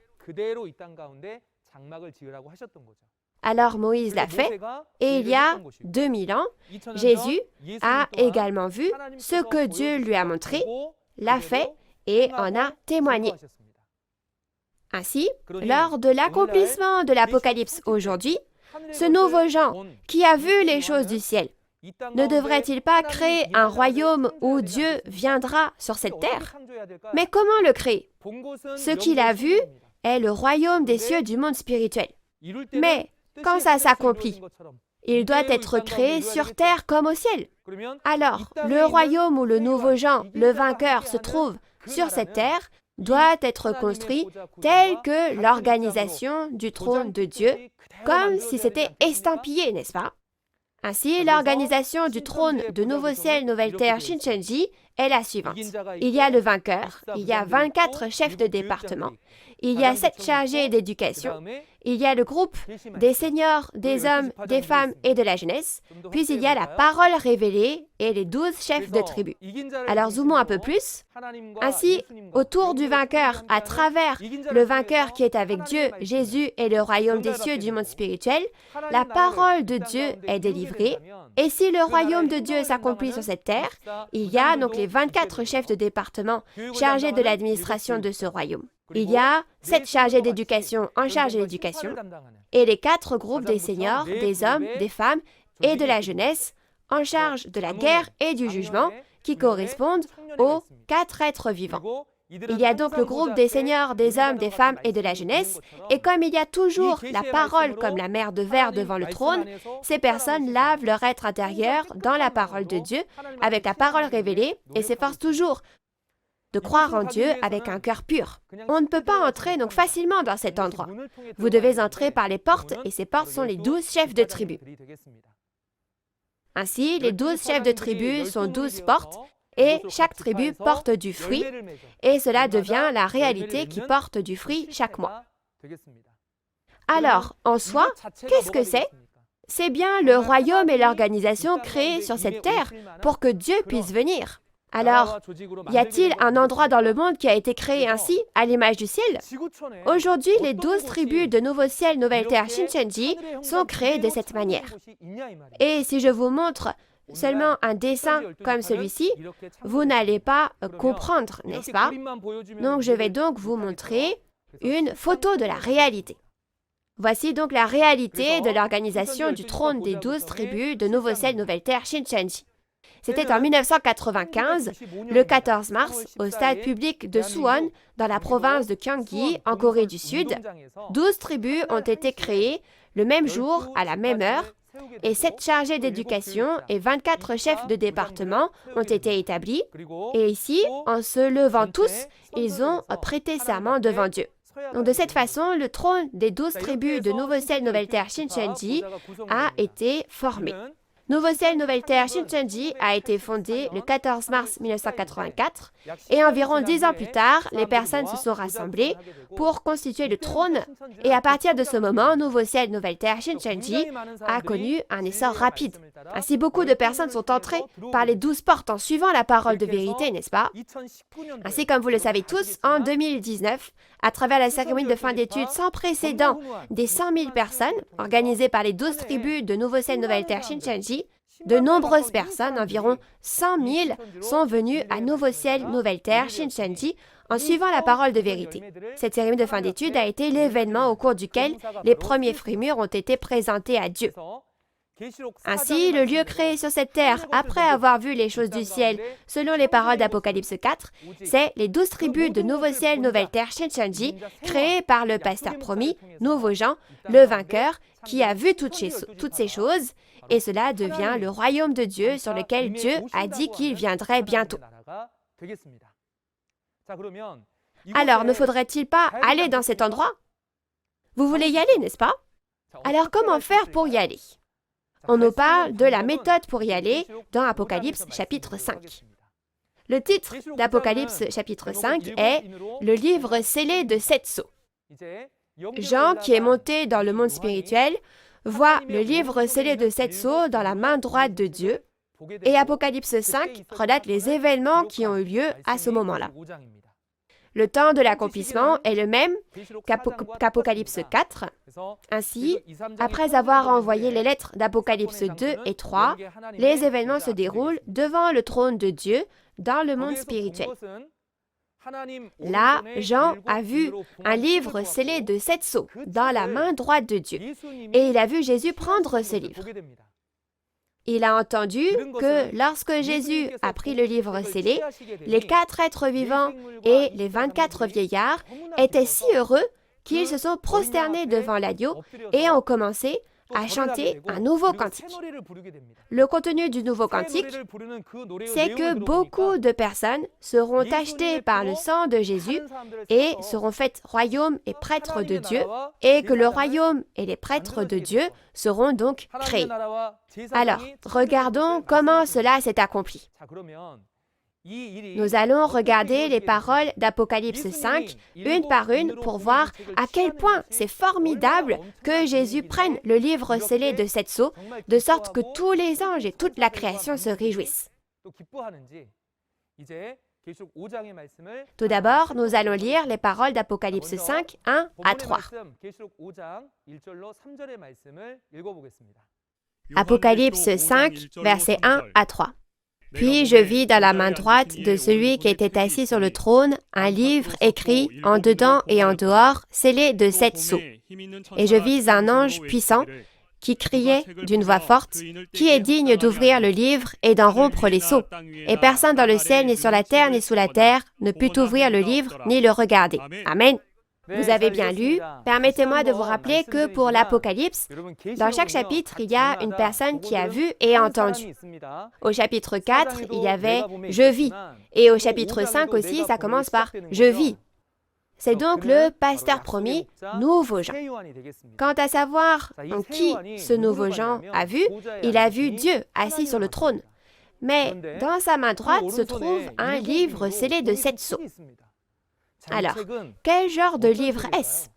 Alors Moïse l'a fait, et il y a 2000 ans, Jésus a également vu ce que Dieu lui a montré, l'a fait et en a témoigné. Ainsi, lors de l'accomplissement de l'Apocalypse aujourd'hui, ce nouveau Jean, qui a vu les choses du ciel, ne devrait-il pas créer un royaume où Dieu viendra sur cette terre? Mais comment le créer? Ce qu'il a vu est le royaume des cieux du monde spirituel. Mais quand ça s'accomplit, il doit être créé sur terre comme au ciel. Alors, le royaume où le nouveau Jean, le vainqueur, se trouve sur cette terre, doit être construit tel que l'organisation du trône de Dieu, comme si c'était estampillé, n'est-ce pas? Ainsi, l'organisation du trône de Nouveau Ciel, Nouvelle Terre, Shincheonji est la suivante. Il y a le vainqueur, il y a 24 chefs de département, il y a 7 chargés d'éducation, il y a le groupe des seniors, des hommes, des femmes et de la jeunesse, puis il y a la parole révélée et les 12 chefs de tribu. Alors zoomons un peu plus. Ainsi, autour du vainqueur, à travers le vainqueur qui est avec Dieu, Jésus et le royaume des cieux du monde spirituel, la parole de Dieu est délivrée. Et si le royaume de Dieu s'accomplit sur cette terre, il y a donc les 24 chefs de département chargés de l'administration de ce royaume. Il y a 7 chargés d'éducation en charge de l'éducation et les 4 groupes des seniors, des hommes, des femmes et de la jeunesse en charge de la guerre et du jugement qui correspondent aux 4 êtres vivants. Il y a donc le groupe des seniors, des hommes, des femmes et de la jeunesse, et comme il y a toujours la parole comme la mer de verre devant le trône, ces personnes lavent leur être intérieur dans la parole de Dieu avec la parole révélée et s'efforcent toujours de croire en Dieu avec un cœur pur. On ne peut pas entrer donc facilement dans cet endroit. Vous devez entrer par les portes et ces portes sont les 12 chefs de tribu. Ainsi, les 12 chefs de tribu sont 12 portes et chaque tribu porte du fruit et cela devient la réalité qui porte du fruit chaque mois. Alors, en soi, qu'est-ce que c'est? C'est bien le royaume et l'organisation créés sur cette terre pour que Dieu puisse venir. Alors, y a-t-il un endroit dans le monde qui a été créé ainsi, à l'image du ciel? Aujourd'hui, les 12 tribus de Nouveau Ciel, Nouvelle Terre, Shincheonji sont créées de cette manière. Et si je vous montre seulement un dessin comme celui-ci, vous n'allez pas comprendre, n'est-ce pas? Donc je vais donc vous montrer une photo de la réalité. Voici donc la réalité de l'organisation du trône des 12 tribus de Nouveau-Ciel, Nouvelle-Terre, Shincheonji. C'était en 1995, le 14 mars, au stade public de Suwon, dans la province de Gyeonggi, en Corée du Sud. 12 tribus ont été créées le même jour, à la même heure, et 7 chargés d'éducation et 24 chefs de département ont été établis. Et ici, en se levant tous, ils ont prêté serment devant Dieu. Donc de cette façon, le trône des 12 tribus de Nouveau-Ciel, Nouvelle-Terre, Shincheonji a été formé. Nouveau-Ciel, Nouvelle-Terre, Shincheonji a été fondé le 14 mars 1984 et environ 10 ans plus tard, les personnes se sont rassemblées pour constituer le trône et à partir de ce moment, Nouveau-Ciel, Nouvelle-Terre, Shincheonji a connu un essor rapide. Ainsi, beaucoup de personnes sont entrées par les 12 portes en suivant la parole de vérité, n'est-ce pas? Ainsi, comme vous le savez tous, en 2019, à travers la cérémonie de fin d'études sans précédent des 100 000 personnes organisée par les 12 tribus de Nouveau-Ciel, Nouvelle-Terre, Shincheonji, de nombreuses personnes, environ 100 000, sont venues à Nouveau-Ciel, Nouvelle-Terre, Shincheonji, en suivant la parole de vérité. Cette cérémonie de fin d'études a été l'événement au cours duquel les premiers fruits mûrs ont été présentés à Dieu. Ainsi, le lieu créé sur cette terre, après avoir vu les choses du ciel, selon les paroles d'Apocalypse 4, c'est les 12 tribus de Nouveau-Ciel, Nouvelle-Terre, Shincheonji, créées par le pasteur promis, Nouveau-Jean, le vainqueur, qui a vu toutes ces choses, et cela devient le royaume de Dieu sur lequel Dieu a dit qu'il viendrait bientôt. Alors, ne faudrait-il pas aller dans cet endroit? Vous voulez y aller, n'est-ce pas? Alors, comment faire pour y aller? On nous parle de la méthode pour y aller dans Apocalypse chapitre 5. Le titre d'Apocalypse chapitre 5 est « Le livre scellé de 7 sceaux ». Jean, qui est monté dans le monde spirituel, voit le livre scellé de 7 sceaux dans la main droite de Dieu, et Apocalypse 5 relate les événements qui ont eu lieu à ce moment-là. Le temps de l'accomplissement est le même qu'Apocalypse 4. Ainsi, après avoir envoyé les lettres d'Apocalypse 2 et 3, les événements se déroulent devant le trône de Dieu dans le monde spirituel. Là, Jean a vu un livre scellé de 7 sceaux dans la main droite de Dieu, et il a vu Jésus prendre ce livre. Il a entendu que lorsque Jésus a pris le livre scellé, les 4 êtres vivants et les 24 vieillards étaient si heureux qu'ils se sont prosternés devant l'agneau et ont commencé à chanter un nouveau cantique. Le contenu du nouveau cantique, c'est que beaucoup de personnes seront achetées par le sang de Jésus et seront faites royaume et prêtres de Dieu, et que le royaume et les prêtres de Dieu seront donc créés. Alors, regardons comment cela s'est accompli. Nous allons regarder les paroles d'Apocalypse 5, une par une, pour voir à quel point c'est formidable que Jésus prenne le livre scellé de 7 sceaux, de sorte que tous les anges et toute la création se réjouissent. Tout d'abord, nous allons lire les paroles d'Apocalypse 5, 1 à 3. Apocalypse 5, versets 1 à 3. Puis je vis dans la main droite de celui qui était assis sur le trône un livre écrit en dedans et en dehors, scellé de 7 sceaux. Et je vis un ange puissant qui criait d'une voix forte, « Qui est digne d'ouvrir le livre et d'en rompre les sceaux ?» Et personne dans le ciel, ni sur la terre, ni sous la terre, ne put ouvrir le livre, ni le regarder. Amen. Vous avez bien lu. Permettez-moi de vous rappeler que pour l'Apocalypse, dans chaque chapitre, il y a une personne qui a vu et entendu. Au chapitre 4, il y avait « Je vis ». Et au chapitre 5 aussi, ça commence par « Je vis ». C'est donc le pasteur promis, Nouveau-Jean. Quant à savoir qui ce Nouveau-Jean a vu Dieu assis sur le trône. Mais dans sa main droite se trouve un livre scellé de 7 sceaux. Alors, quel genre de livre est-ce?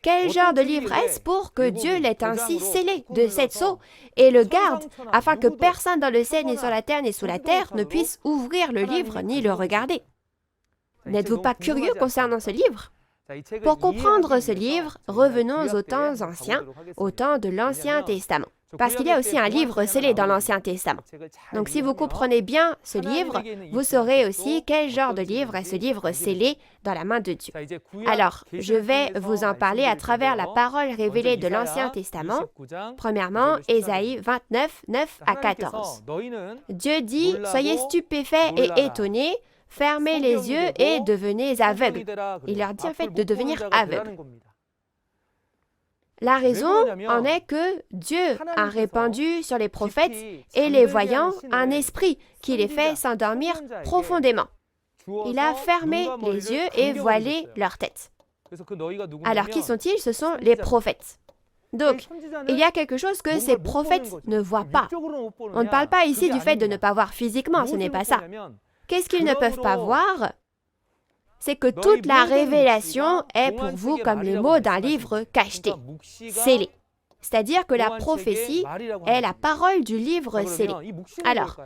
Quel genre de livre est-ce pour que Dieu l'ait ainsi scellé de 7 sceaux et le garde, afin que personne dans le ciel, ni sur la terre, ni sous la terre ne puisse ouvrir le livre ni le regarder? N'êtes-vous pas curieux concernant ce livre? Pour comprendre ce livre, revenons aux temps anciens, au temps de l'Ancien Testament. Parce qu'il y a aussi un livre scellé dans l'Ancien Testament. Donc si vous comprenez bien ce livre, vous saurez aussi quel genre de livre est ce livre scellé dans la main de Dieu. Alors, je vais vous en parler à travers la parole révélée de l'Ancien Testament. Premièrement, Ésaïe 29, 9 à 14. Dieu dit, « Soyez stupéfaits et étonnés, fermez les yeux et devenez aveugles. » Il leur dit en fait de devenir aveugles. La raison en est que Dieu a répandu sur les prophètes et les voyants un esprit qui les fait s'endormir profondément. Il a fermé les yeux et voilé leur tête. Alors qui sont-ils? Ce sont les prophètes. Donc, il y a quelque chose que ces prophètes ne voient pas. On ne parle pas ici du fait de ne pas voir physiquement, ce n'est pas ça. Qu'est-ce qu'ils ne peuvent pas voir? C'est que toute la révélation est pour vous comme les mots d'un livre cacheté, scellé. C'est-à-dire que la prophétie est la parole du livre scellé. Alors,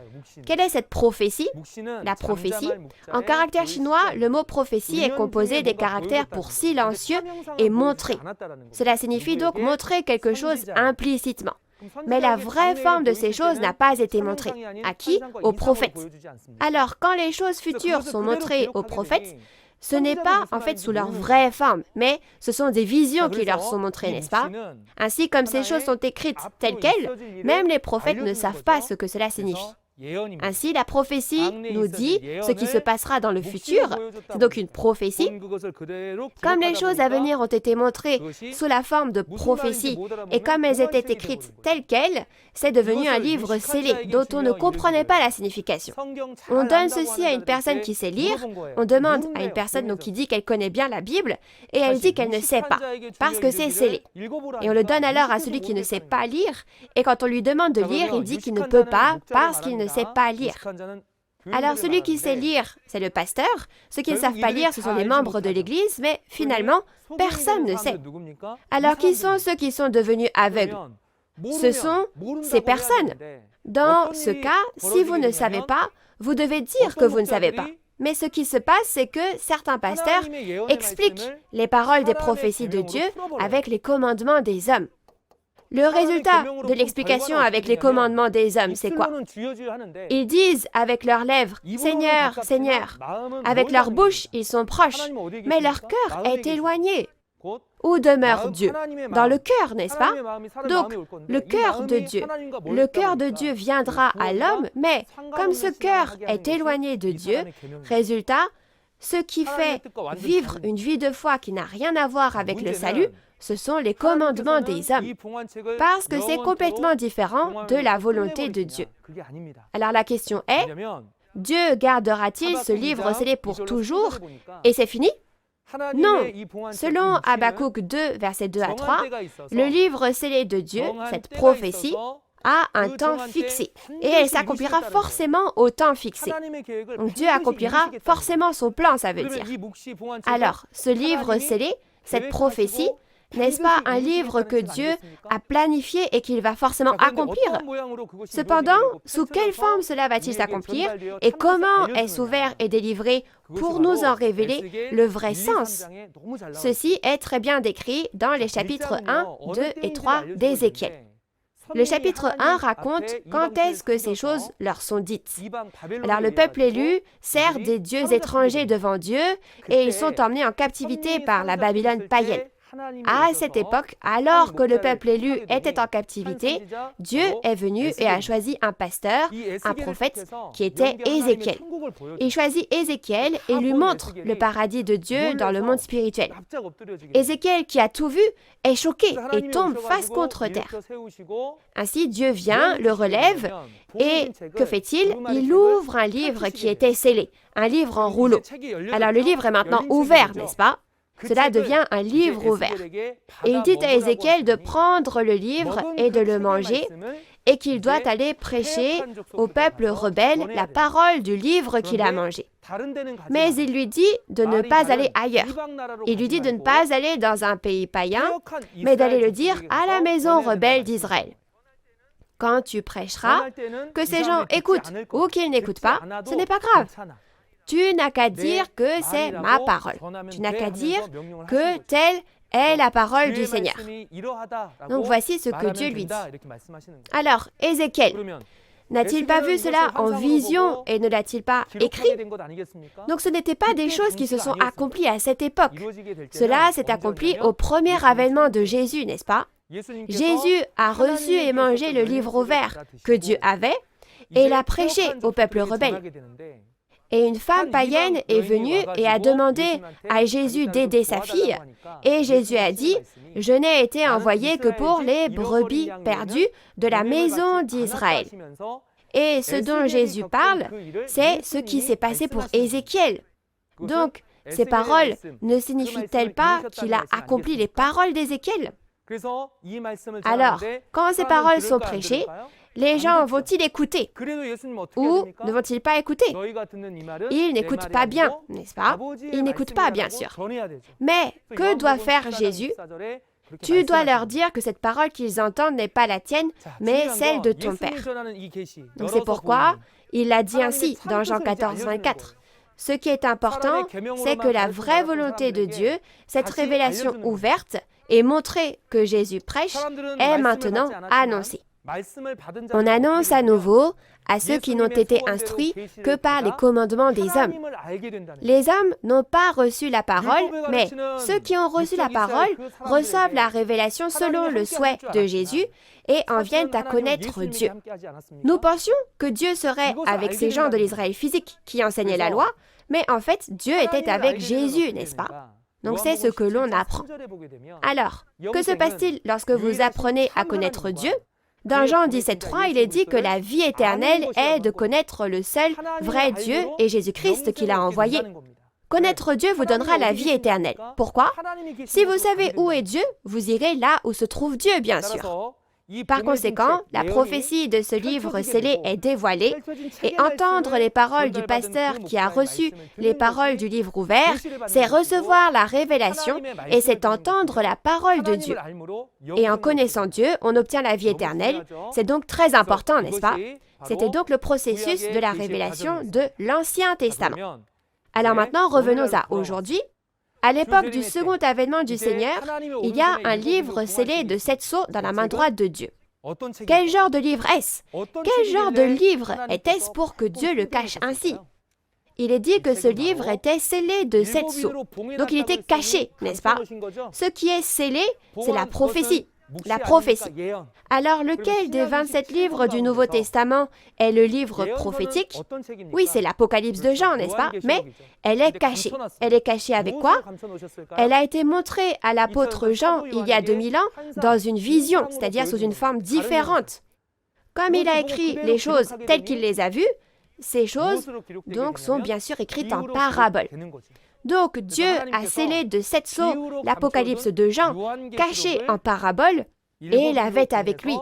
quelle est cette prophétie? La prophétie. En caractère chinois, le mot prophétie est composé des caractères pour silencieux et montrer. Cela signifie donc montrer quelque chose implicitement. Mais la vraie forme de ces choses n'a pas été montrée. À qui? Aux prophètes. Alors, quand les choses futures sont montrées aux prophètes, ce n'est pas en fait sous leur vraie forme, mais ce sont des visions qui leur sont montrées, n'est-ce pas? Ainsi, comme ces choses sont écrites telles quelles, même les prophètes ne savent pas ce que cela signifie. Ainsi, la prophétie nous dit ce qui se passera dans le futur. C'est donc une prophétie. Comme les choses à venir ont été montrées sous la forme de prophétie et comme elles étaient écrites telles quelles, c'est devenu un livre scellé dont on ne comprenait pas la signification. On donne ceci à une personne qui sait lire, on demande à une personne donc, qui dit qu'elle connaît bien la Bible et elle dit qu'elle ne sait pas parce que c'est scellé. Et on le donne alors à celui qui ne sait pas lire et quand on lui demande de lire, il dit qu'il ne peut pas parce qu'il ne sait pas lire. Alors celui qui sait lire, c'est le pasteur. Ceux qui ne savent pas lire, ce sont les membres de l'Église, mais finalement, personne ne sait. Alors qui sont ceux qui sont devenus aveugles? Ce sont ces personnes. Dans ce cas, si vous ne savez pas, vous devez dire que vous ne savez pas. Mais ce qui se passe, c'est que certains pasteurs expliquent les paroles des prophéties de Dieu avec les commandements des hommes. Le résultat de l'explication avec les commandements des hommes, c'est quoi? Ils disent avec leurs lèvres, « Seigneur, Seigneur ». Avec leur bouche, ils sont proches, mais leur cœur est éloigné. Où demeure Dieu? Dans le cœur, n'est-ce pas? Donc, le cœur de Dieu viendra à l'homme, mais comme ce cœur est éloigné de Dieu, résultat, ce qui fait vivre une vie de foi qui n'a rien à voir avec le salut, ce sont les commandements des hommes, parce que c'est complètement différent de la volonté de Dieu. Alors la question est, Dieu gardera-t-il ce livre scellé pour toujours et c'est fini? Non. Selon Habakkuk 2, versets 2 à 3, le livre scellé de Dieu, cette prophétie, a un temps fixé et elle s'accomplira forcément au temps fixé. Donc Dieu accomplira forcément son plan, ça veut dire. Alors, ce livre scellé, cette prophétie, n'est-ce pas un livre que Dieu a planifié et qu'il va forcément accomplir? Cependant, sous quelle forme cela va-t-il s'accomplir et comment est-ce ouvert et délivré pour nous en révéler le vrai sens? Ceci est très bien décrit dans les chapitres 1, 2 et 3 d'Ézéchiel. Le chapitre 1 raconte quand est-ce que ces choses leur sont dites. Alors le peuple élu sert des dieux étrangers devant Dieu et ils sont emmenés en captivité par la Babylone païenne. À cette époque, alors que le peuple élu était en captivité, Dieu est venu et a choisi un pasteur, un prophète, qui était Ézéchiel. Il choisit Ézéchiel et lui montre le paradis de Dieu dans le monde spirituel. Ézéchiel, qui a tout vu, est choqué et tombe face contre terre. Ainsi, Dieu vient, le relève, et que fait-il? Il ouvre un livre qui était scellé, un livre en rouleau. Alors le livre est maintenant ouvert, n'est-ce pas? Cela devient un livre ouvert. Et il dit à Ézéchiel de prendre le livre et de le manger et qu'il doit aller prêcher au peuple rebelle la parole du livre qu'il a mangé. Mais il lui dit de ne pas aller ailleurs. Il lui dit de ne pas aller dans un pays païen, mais d'aller le dire à la maison rebelle d'Israël. Quand tu prêcheras, que ces gens écoutent ou qu'ils n'écoutent pas, ce n'est pas grave. Tu n'as qu'à dire que c'est ma parole. Tu n'as qu'à dire que tel est la parole du Seigneur. Donc voici ce que Dieu lui dit. Alors, Ézéchiel, n'a-t-il pas vu cela en vision et ne l'a-t-il pas écrit? Donc ce n'étaient pas des choses qui se sont accomplies à cette époque. Cela s'est accompli au premier avènement de Jésus, n'est-ce pas? Jésus a reçu et mangé le livre ouvert que Dieu avait et l'a prêché au peuple rebelle. Et une femme païenne est venue et a demandé à Jésus d'aider sa fille. Et Jésus a dit, « Je n'ai été envoyé que pour les brebis perdues de la maison d'Israël. » Et ce dont Jésus parle, c'est ce qui s'est passé pour Ézéchiel. Donc, ces paroles ne signifient-elles pas qu'il a accompli les paroles d'Ézéchiel? Alors, quand ces paroles sont prêchées, les gens vont-ils écouter ou ne vont-ils pas écouter? Ils n'écoutent pas bien, n'est-ce pas? Ils n'écoutent pas, bien sûr. Mais que doit faire Jésus? Tu dois leur dire que cette parole qu'ils entendent n'est pas la tienne, mais celle de ton Père. Donc c'est pourquoi il l'a dit ainsi dans Jean 14, 24. Ce qui est important, c'est que la vraie volonté de Dieu, cette révélation ouverte et montrée que Jésus prêche, est maintenant annoncée. On annonce à nouveau à ceux qui n'ont été instruits que par les commandements des hommes. Les hommes n'ont pas reçu la parole, mais ceux qui ont reçu la parole reçoivent la révélation selon le souhait de Jésus et en viennent à connaître Dieu. Nous pensions que Dieu serait avec ces gens de l'Israël physique qui enseignaient la loi, mais en fait, Dieu était avec Jésus, n'est-ce pas? Donc c'est ce que l'on apprend. Alors, que se passe-t-il lorsque vous apprenez à connaître Dieu? Dans Jean 17,3, il est dit que la vie éternelle est de connaître le seul vrai Dieu et Jésus-Christ qu'il a envoyé. Connaître Dieu vous donnera la vie éternelle. Pourquoi? Si vous savez où est Dieu, vous irez là où se trouve Dieu, bien sûr. Par conséquent, la prophétie de ce livre scellé est dévoilée et entendre les paroles du pasteur qui a reçu les paroles du livre ouvert, c'est recevoir la révélation et c'est entendre la parole de Dieu. Et en connaissant Dieu, on obtient la vie éternelle. C'est donc très important, n'est-ce pas? C'était donc le processus de la révélation de l'Ancien Testament. Alors maintenant, revenons à aujourd'hui. À l'époque du second avènement du Seigneur, il y a un livre scellé de 7 sceaux dans la main droite de Dieu. Quel genre de livre est-ce? Quel genre de livre était-ce pour que Dieu le cache ainsi? Il est dit que ce livre était scellé de 7 sceaux. Donc il était caché, n'est-ce pas? Ce qui est scellé, c'est la prophétie. La prophétie. Alors, lequel des 27 livres du Nouveau Testament est le livre prophétique? Oui, c'est l'Apocalypse de Jean, n'est-ce pas? Mais elle est cachée. Elle est cachée avec quoi? Elle a été montrée à l'apôtre Jean il y a 2000 ans dans une vision, c'est-à-dire sous une forme différente. Comme il a écrit les choses telles qu'il les a vues, ces choses donc sont bien sûr écrites en parabole. Donc Dieu a scellé de 7 sceaux l'Apocalypse de Jean, caché en parabole, et l'avait avec lui.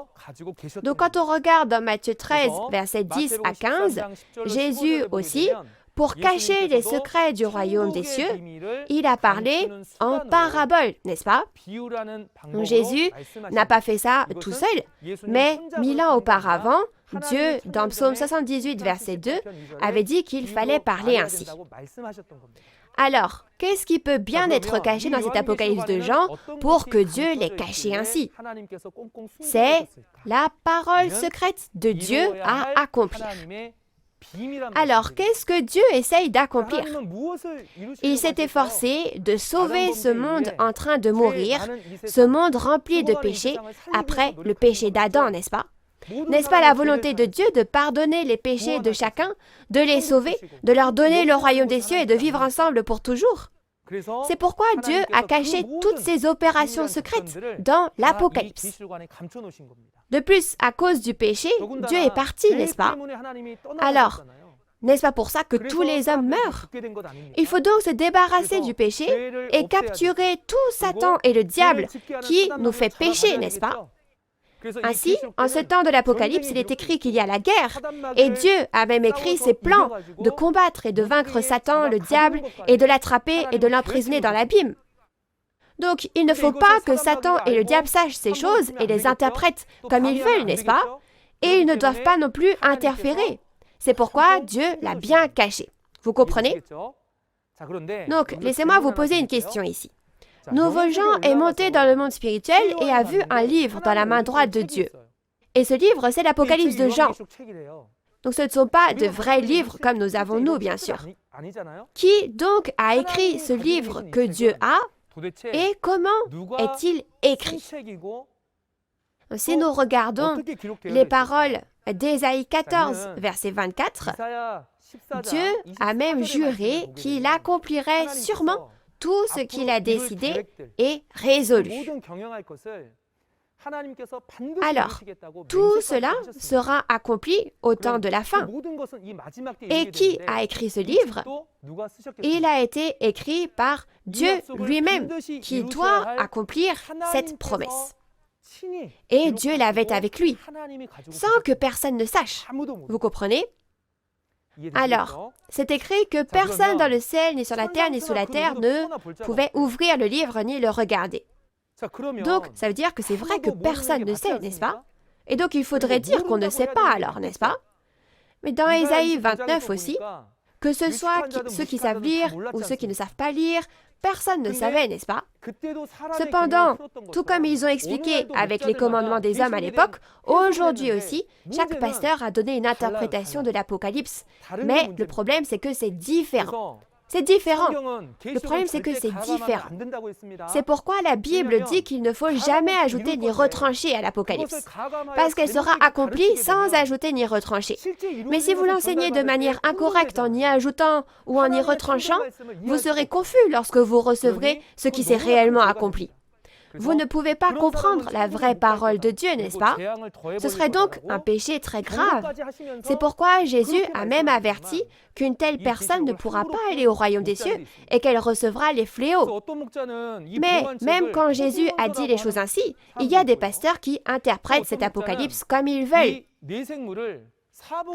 Donc quand on regarde dans Matthieu 13, versets 10 à 15, Jésus aussi, pour cacher les secrets du royaume des cieux, il a parlé en parabole, n'est-ce pas? Donc Jésus n'a pas fait ça tout seul, mais 1000 ans auparavant, Dieu, dans Psaume 78, verset 2, avait dit qu'il fallait parler ainsi. Alors, qu'est-ce qui peut bien être caché dans cet Apocalypse de Jean pour que Dieu l'ait caché ainsi? C'est la parole secrète de Dieu à accomplir. Alors, qu'est-ce que Dieu essaye d'accomplir? Il s'est efforcé de sauver ce monde en train de mourir, ce monde rempli de péchés, après le péché d'Adam, n'est-ce pas? N'est-ce pas la volonté de Dieu de pardonner les péchés de chacun, de les sauver, de leur donner le royaume des cieux et de vivre ensemble pour toujours? C'est pourquoi Dieu a caché toutes ces opérations secrètes dans l'Apocalypse. De plus, à cause du péché, Dieu est parti, n'est-ce pas? Alors, n'est-ce pas pour ça que tous les hommes meurent? Il faut donc se débarrasser du péché et capturer tout Satan et le diable qui nous fait pécher, n'est-ce pas? Ainsi, en ce temps de l'Apocalypse, il est écrit qu'il y a la guerre, et Dieu a même écrit ses plans de combattre et de vaincre Satan, le diable, et de l'attraper et de l'emprisonner dans l'abîme. Donc, il ne faut pas que Satan et le diable sachent ces choses et les interprètent comme ils veulent, n'est-ce pas? Et ils ne doivent pas non plus interférer. C'est pourquoi Dieu l'a bien caché. Vous comprenez? Donc, laissez-moi vous poser une question ici. Nouveau Jean est monté dans le monde spirituel et a vu un livre dans la main droite de Dieu. Et ce livre, c'est l'Apocalypse de Jean. Donc ce ne sont pas de vrais livres comme nous avons nous, bien sûr. Qui donc a écrit ce livre que Dieu a et comment est-il écrit? Si nous regardons les paroles d'Ésaïe 14, verset 24, Dieu a même juré qu'il accomplirait sûrement tout ce qu'il a décidé et résolu. Alors, tout cela sera accompli au temps de la fin. Et qui a écrit ce livre? Il a été écrit par Dieu lui-même, qui doit accomplir cette promesse. Et Dieu l'avait avec lui, sans que personne ne sache. Vous comprenez? Alors, c'est écrit que personne dans le ciel, ni sur la terre, ni sous la terre ne pouvait ouvrir le livre ni le regarder. Donc, ça veut dire que c'est vrai que personne ne sait, n'est-ce pas? Et donc, il faudrait dire qu'on ne sait pas alors, n'est-ce pas? Mais dans Ésaïe 29 aussi, que ce soit ceux qui savent lire ou ceux qui ne savent pas lire, personne ne savait, n'est-ce pas? Cependant, tout comme ils ont expliqué avec les commandements des hommes à l'époque, aujourd'hui aussi, chaque pasteur a donné une interprétation de l'Apocalypse. Mais le problème, c'est que c'est différent. C'est différent. Le problème, c'est que c'est différent. C'est pourquoi la Bible dit qu'il ne faut jamais ajouter ni retrancher à l'Apocalypse, parce qu'elle sera accomplie sans ajouter ni retrancher. Mais si vous l'enseignez de manière incorrecte en y ajoutant ou en y retranchant, vous serez confus lorsque vous recevrez ce qui s'est réellement accompli. Vous ne pouvez pas comprendre la vraie parole de Dieu, n'est-ce pas? Ce serait donc un péché très grave. C'est pourquoi Jésus a même averti qu'une telle personne ne pourra pas aller au royaume des cieux et qu'elle recevra les fléaux. Mais même quand Jésus a dit les choses ainsi, il y a des pasteurs qui interprètent cet apocalypse comme ils veulent.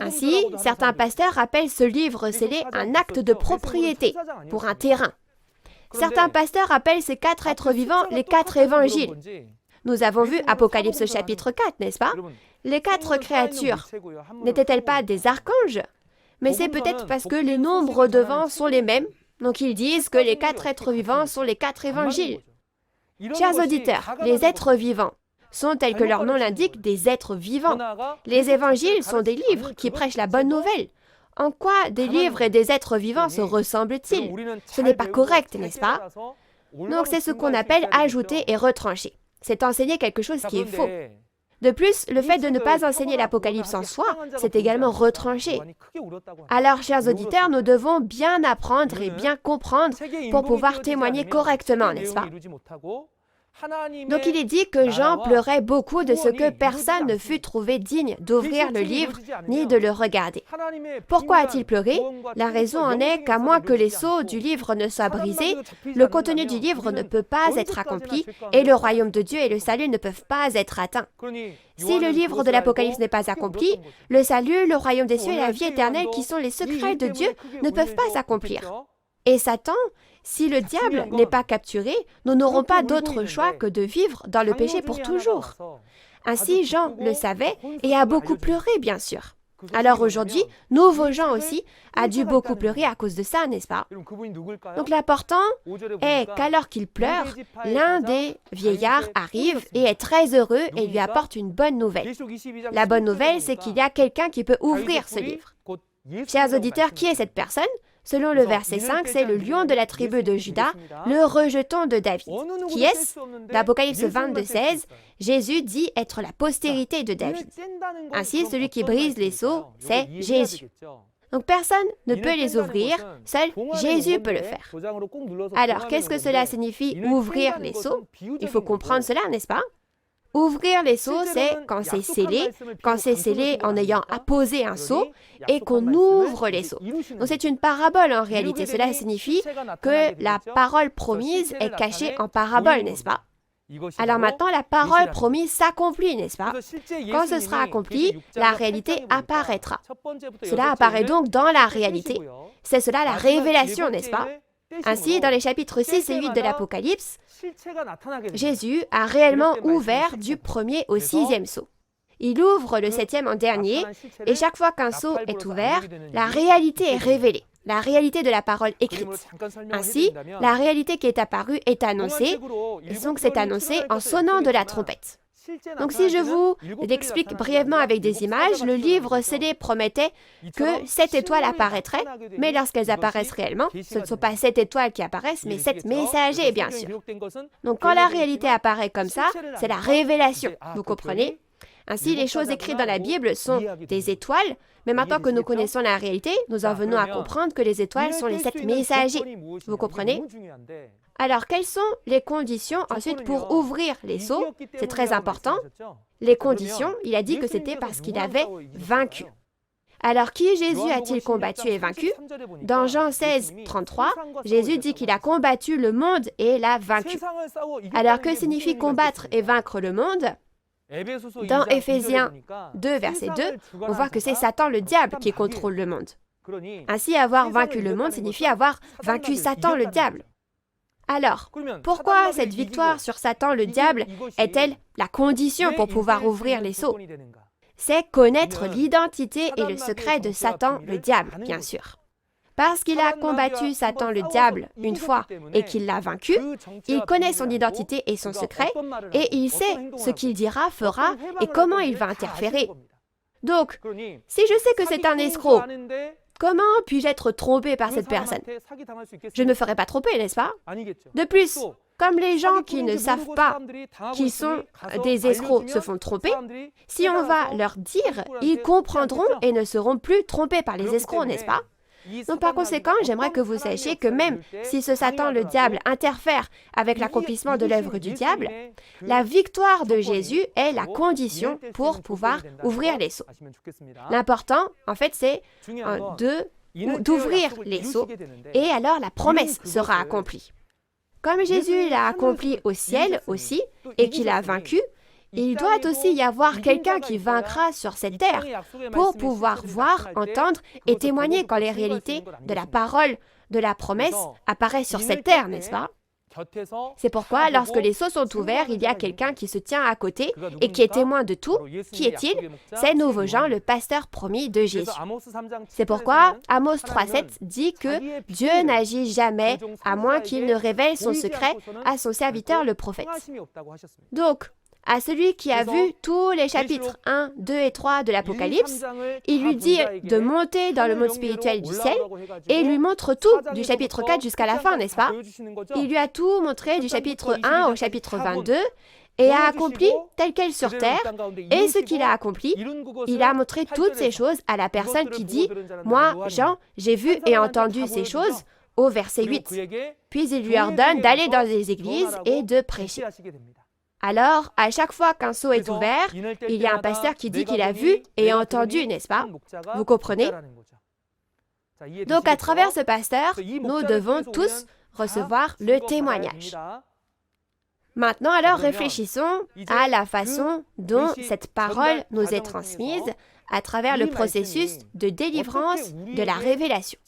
Ainsi, certains pasteurs appellent ce livre scellé un acte de propriété pour un terrain. Certains pasteurs appellent ces 4 êtres vivants les 4 évangiles. Nous avons vu Apocalypse chapitre 4, n'est-ce pas? Les 4 créatures, n'étaient-elles pas des archanges? Mais c'est peut-être parce que les nombres devant sont les mêmes, donc ils disent que les 4 êtres vivants sont les 4 évangiles. Chers auditeurs, les êtres vivants sont, tels que leur nom l'indique, des êtres vivants. Les évangiles sont des livres qui prêchent la bonne nouvelle. En quoi des livres et des êtres vivants se ressemblent-ils? Ce n'est pas correct, n'est-ce pas? Donc c'est ce qu'on appelle ajouter et retrancher. C'est enseigner quelque chose qui est faux. De plus, le fait de ne pas enseigner l'Apocalypse en soi, c'est également retrancher. Alors, chers auditeurs, nous devons bien apprendre et bien comprendre pour pouvoir témoigner correctement, n'est-ce pas? Donc il est dit que Jean pleurait beaucoup de ce que personne ne fut trouvé digne d'ouvrir le livre ni de le regarder. Pourquoi a-t-il pleuré? La raison en est qu'à moins que les sceaux du livre ne soient brisés, le contenu du livre ne peut pas être accompli et le royaume de Dieu et le salut ne peuvent pas être atteints. Si le livre de l'Apocalypse n'est pas accompli, le salut, le royaume des cieux et la vie éternelle qui sont les secrets de Dieu ne peuvent pas s'accomplir. Et Satan, si le diable n'est pas capturé, nous n'aurons pas d'autre choix que de vivre dans le péché pour toujours. Ainsi, Jean le savait et a beaucoup pleuré, bien sûr. Alors aujourd'hui, Nouveau Jean aussi a dû beaucoup pleurer à cause de ça, n'est-ce pas? Donc l'important est qu'alors qu'il pleure, l'un des vieillards arrive et est très heureux et lui apporte une bonne nouvelle. La bonne nouvelle, c'est qu'il y a quelqu'un qui peut ouvrir ce livre. Chers auditeurs, qui est cette personne? Selon le verset 5, c'est le lion de la tribu de Juda, le rejeton de David. Qui est-ce? L'Apocalypse 22, 16, Jésus dit être la postérité de David. Ainsi, celui qui brise les sceaux, c'est Jésus. Donc personne ne peut les ouvrir, seul Jésus peut le faire. Alors, qu'est-ce que cela signifie ouvrir les sceaux? Il faut comprendre cela, n'est-ce pas? Ouvrir les sceaux, c'est quand c'est scellé en ayant apposé un sceau et qu'on ouvre les sceaux. Donc c'est une parabole en réalité. Cela signifie que la parole promise est cachée en parabole, n'est-ce pas? Alors maintenant, la parole promise s'accomplit, n'est-ce pas? Quand ce sera accompli, la réalité apparaîtra. Cela apparaît donc dans la réalité. C'est cela la révélation, n'est-ce pas? Ainsi, dans les chapitres 6 et 8 de l'Apocalypse, Jésus a réellement ouvert du 1er au 6e sceau. Il ouvre le 7e en dernier, et chaque fois qu'un sceau est ouvert, la réalité est révélée. la réalité de la parole écrite. Ainsi, la réalité qui est apparue est annoncée, et donc c'est annoncé en sonnant de la trompette. Donc si je vous l'explique brièvement avec des images, le livre scellé promettait que 7 étoiles apparaîtraient, mais lorsqu'elles apparaissent réellement, ce ne sont pas 7 étoiles qui apparaissent, mais 7 messagers, bien sûr. Donc quand la réalité apparaît comme ça, c'est la révélation, vous comprenez? Ainsi, les choses écrites dans la Bible sont des étoiles, mais maintenant que nous connaissons la réalité, nous en venons à comprendre que les étoiles sont les 7 messagers, vous comprenez? Alors, quelles sont les conditions ensuite pour ouvrir les sceaux? C'est très important. Les conditions, il a dit que c'était parce qu'il avait vaincu. Alors, qui Jésus a-t-il combattu et vaincu? Dans Jean 16, 33, Jésus dit qu'il a combattu le monde et l'a vaincu. Alors, que signifie combattre et vaincre le monde? Dans Éphésiens 2, verset 2, on voit que c'est Satan, le diable, qui contrôle le monde. Ainsi, avoir vaincu le monde signifie avoir vaincu Satan, le diable. Alors, pourquoi cette victoire sur Satan, le diable, est-elle la condition pour pouvoir ouvrir les sceaux? C'est connaître l'identité et le secret de Satan, le diable, bien sûr. Parce qu'il a combattu Satan, le diable, une fois et qu'il l'a vaincu, il connaît son identité et son secret, et il sait ce qu'il dira, fera et comment il va interférer. Donc, si je sais que c'est un escroc, comment puis-je être trompé par cette personne? Je ne me ferai pas tromper, n'est-ce pas? De plus, comme les gens qui ne savent pas qui sont des escrocs se font tromper, si on va leur dire, ils comprendront et ne seront plus trompés par les escrocs, n'est-ce pas? Donc par conséquent, j'aimerais que vous sachiez que même si ce Satan, le diable, interfère avec l'accomplissement de l'œuvre du diable, la victoire de Jésus est la condition pour pouvoir ouvrir les sceaux. L'important, en fait, c'est d'ouvrir les sceaux et alors la promesse sera accomplie. Comme Jésus l'a accompli au ciel aussi et qu'il a vaincu, il doit aussi y avoir quelqu'un qui vaincra sur cette terre pour pouvoir voir, entendre et témoigner quand les réalités de la parole, de la promesse apparaissent sur cette terre, n'est-ce pas? C'est pourquoi, lorsque les sceaux sont ouverts, il y a quelqu'un qui se tient à côté et qui est témoin de tout. Qui est-il? C'est Nouveau-Jean, le pasteur promis de Jésus. C'est pourquoi Amos 3,7 dit que Dieu n'agit jamais à moins qu'il ne révèle son secret à son serviteur le prophète. Donc, à celui qui a vu tous les chapitres 1, 2 et 3 de l'Apocalypse, il lui dit de monter dans le monde spirituel du ciel et il lui montre tout du chapitre 4 jusqu'à la fin, n'est-ce pas? Il lui a tout montré du chapitre 1 au chapitre 22 et a accompli tel quel sur terre. Et ce qu'il a accompli, il a montré toutes ces choses à la personne qui dit « Moi, Jean, j'ai vu et entendu ces choses » au verset 8. Puis il lui ordonne d'aller dans les églises et de prêcher. Alors, à chaque fois qu'un sceau est ouvert, il y a un pasteur qui dit qu'il a vu et entendu, n'est-ce pas? Vous comprenez? Donc, à travers ce pasteur, nous devons tous recevoir le témoignage. Maintenant, alors, réfléchissons à la façon dont cette parole nous est transmise à travers le processus de délivrance de la révélation.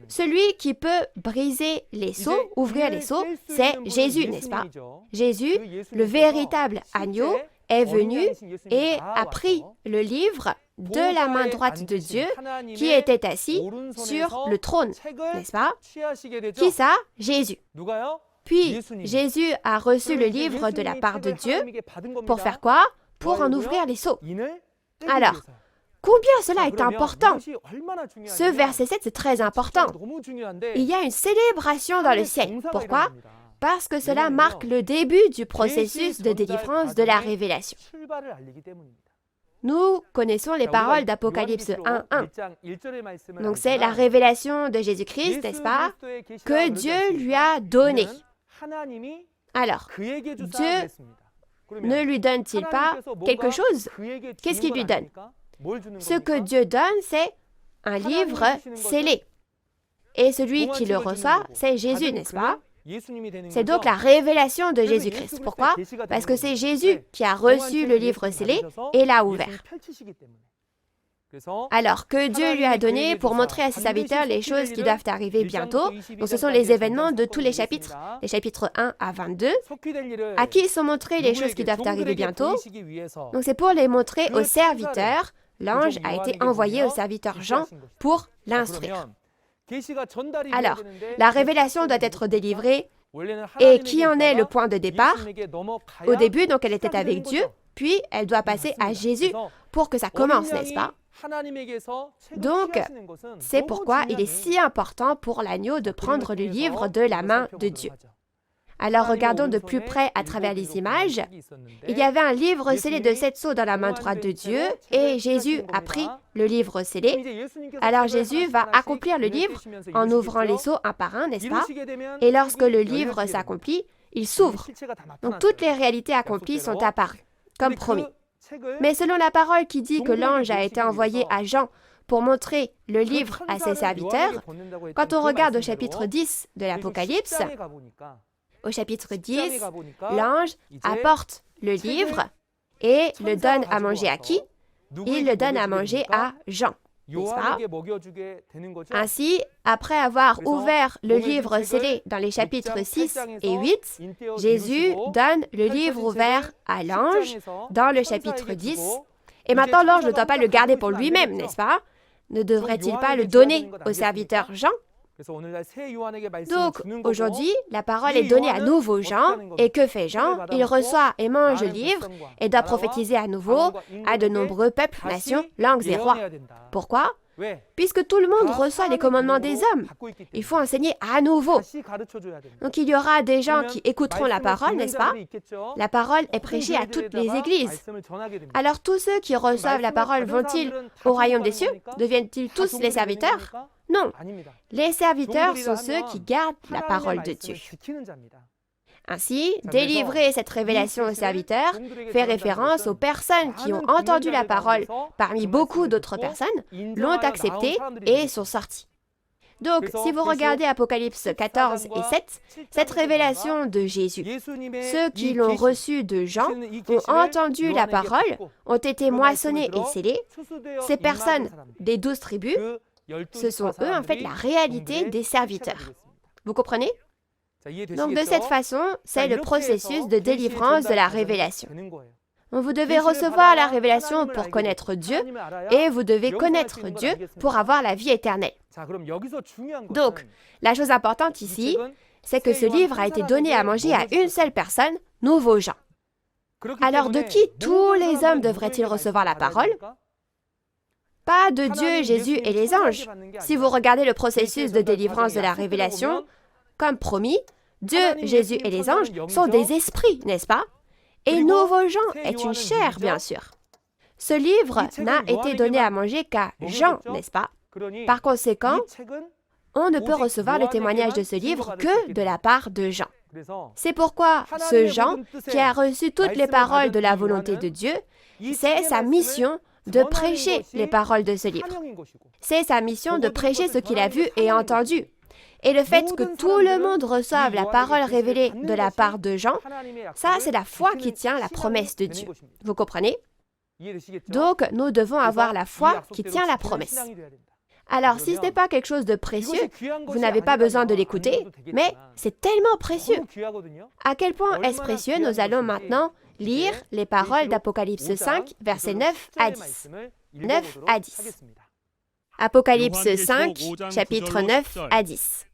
Celui qui peut briser les sceaux, ouvrir les sceaux, c'est Jésus, n'est-ce pas? Jésus, le véritable agneau, est venu et a pris le livre de la main droite de Dieu qui était assis sur le trône, n'est-ce pas? Qui ça? Jésus. Puis, Jésus a reçu le livre de la part de Dieu pour faire quoi? Pour en ouvrir les sceaux. Alors, combien cela est important? Ce verset 7, c'est très important. Il y a une célébration dans le ciel. Pourquoi? Parce que cela marque le début du processus de délivrance de la révélation. Nous connaissons les paroles d'Apocalypse 1:1. Donc c'est la révélation de Jésus-Christ, n'est-ce pas? Que Dieu lui a donné. Alors, Dieu ne lui donne-t-il pas quelque chose? Qu'est-ce qu'il lui donne? Ce que Dieu donne, c'est un livre scellé. Et celui qui le reçoit, c'est Jésus, n'est-ce pas? C'est donc la révélation de Jésus-Christ. Pourquoi? Parce que c'est Jésus qui a reçu le livre scellé et l'a ouvert. Alors que Dieu lui a donné pour montrer à ses serviteurs les choses qui doivent arriver bientôt. Donc ce sont les événements de tous les chapitres 1 à 22. À qui sont montrées les choses qui doivent arriver bientôt? Donc c'est pour les montrer aux serviteurs l'ange a été envoyé au serviteur Jean pour l'instruire. Alors, la révélation doit être délivrée. Et qui en est le point de départ? Au début, donc, elle était avec Dieu, puis elle doit passer à Jésus pour que ça commence, n'est-ce pas? Donc, c'est pourquoi il est si important pour l'agneau de prendre le livre de la main de Dieu. Alors, regardons de plus près à travers les images. Il y avait un livre scellé de 7 sceaux dans la main droite de Dieu, et Jésus a pris le livre scellé. Alors, Jésus va accomplir le livre en ouvrant les sceaux un par un, n'est-ce pas? Et lorsque le livre s'accomplit, il s'ouvre. Donc, toutes les réalités accomplies sont apparues, comme promis. Mais selon la parole qui dit que l'ange a été envoyé à Jean pour montrer le livre à ses serviteurs, quand on regarde au chapitre 10 de l'Apocalypse, au chapitre 10, l'ange apporte le livre et le donne à manger à qui? Il le donne à manger à Jean, n'est-ce pas? Ainsi, après avoir ouvert le livre scellé dans les chapitres 6 et 8, Jésus donne le livre ouvert à l'ange dans le chapitre 10. Et maintenant, l'ange ne doit pas le garder pour lui-même, n'est-ce pas? Ne devrait-il pas le donner au serviteur Jean? Donc, aujourd'hui, la parole est donnée à nouveau Jean, et que fait Jean? Il reçoit et mange le livre et doit prophétiser à nouveau à de nombreux peuples, nations, langues et rois. Pourquoi? Puisque tout le monde reçoit les commandements des hommes. Il faut enseigner à nouveau. Donc, il y aura des gens qui écouteront la parole, n'est-ce pas? La parole est prêchée à toutes les églises. Alors, tous ceux qui reçoivent la parole vont-ils au royaume des cieux? Deviennent-ils tous les serviteurs? Non. Les serviteurs sont ceux qui gardent la parole de Dieu. Ainsi, délivrer cette révélation aux serviteurs fait référence aux personnes qui ont entendu la parole parmi beaucoup d'autres personnes, l'ont acceptée et sont sorties. Donc, si vous regardez Apocalypse 14 et 7, cette révélation de Jésus, ceux qui l'ont reçue de Jean ont entendu la parole, ont été moissonnés et scellés. Ces personnes des 12 tribus, ce sont eux en fait la réalité des serviteurs. Vous comprenez? Donc de cette façon, c'est le processus de délivrance de la révélation. Vous devez recevoir la révélation pour connaître Dieu et vous devez connaître Dieu pour avoir la vie éternelle. Donc, la chose importante ici, c'est que ce livre a été donné à manger à une seule personne, nouveau Jean. Alors de qui tous les hommes devraient-ils recevoir la parole? Pas de Dieu, Jésus et les anges. Si vous regardez le processus de délivrance de la révélation, comme promis, Dieu, Jésus et les anges sont des esprits, n'est-ce pas? Et nouveau Jean est une chair, bien sûr. Ce livre n'a été donné à manger qu'à Jean, n'est-ce pas? Par conséquent, on ne peut recevoir le témoignage de ce livre que de la part de Jean. C'est pourquoi ce Jean, qui a reçu toutes les paroles de la volonté de Dieu, c'est sa mission de prêcher les paroles de ce livre. C'est sa mission de prêcher ce qu'il a vu et entendu. Et le fait que tout le monde reçoive la parole révélée de la part de Jean, ça, c'est la foi qui tient la promesse de Dieu. Vous comprenez? Donc, nous devons avoir la foi qui tient la promesse. Alors, si ce n'est pas quelque chose de précieux, vous n'avez pas besoin de l'écouter, mais c'est tellement précieux. À quel point est-ce précieux? Nous allons maintenant lire les paroles d'Apocalypse 5, versets 9 à 10. 9 à 10. Apocalypse 5, chapitre 9 à 10.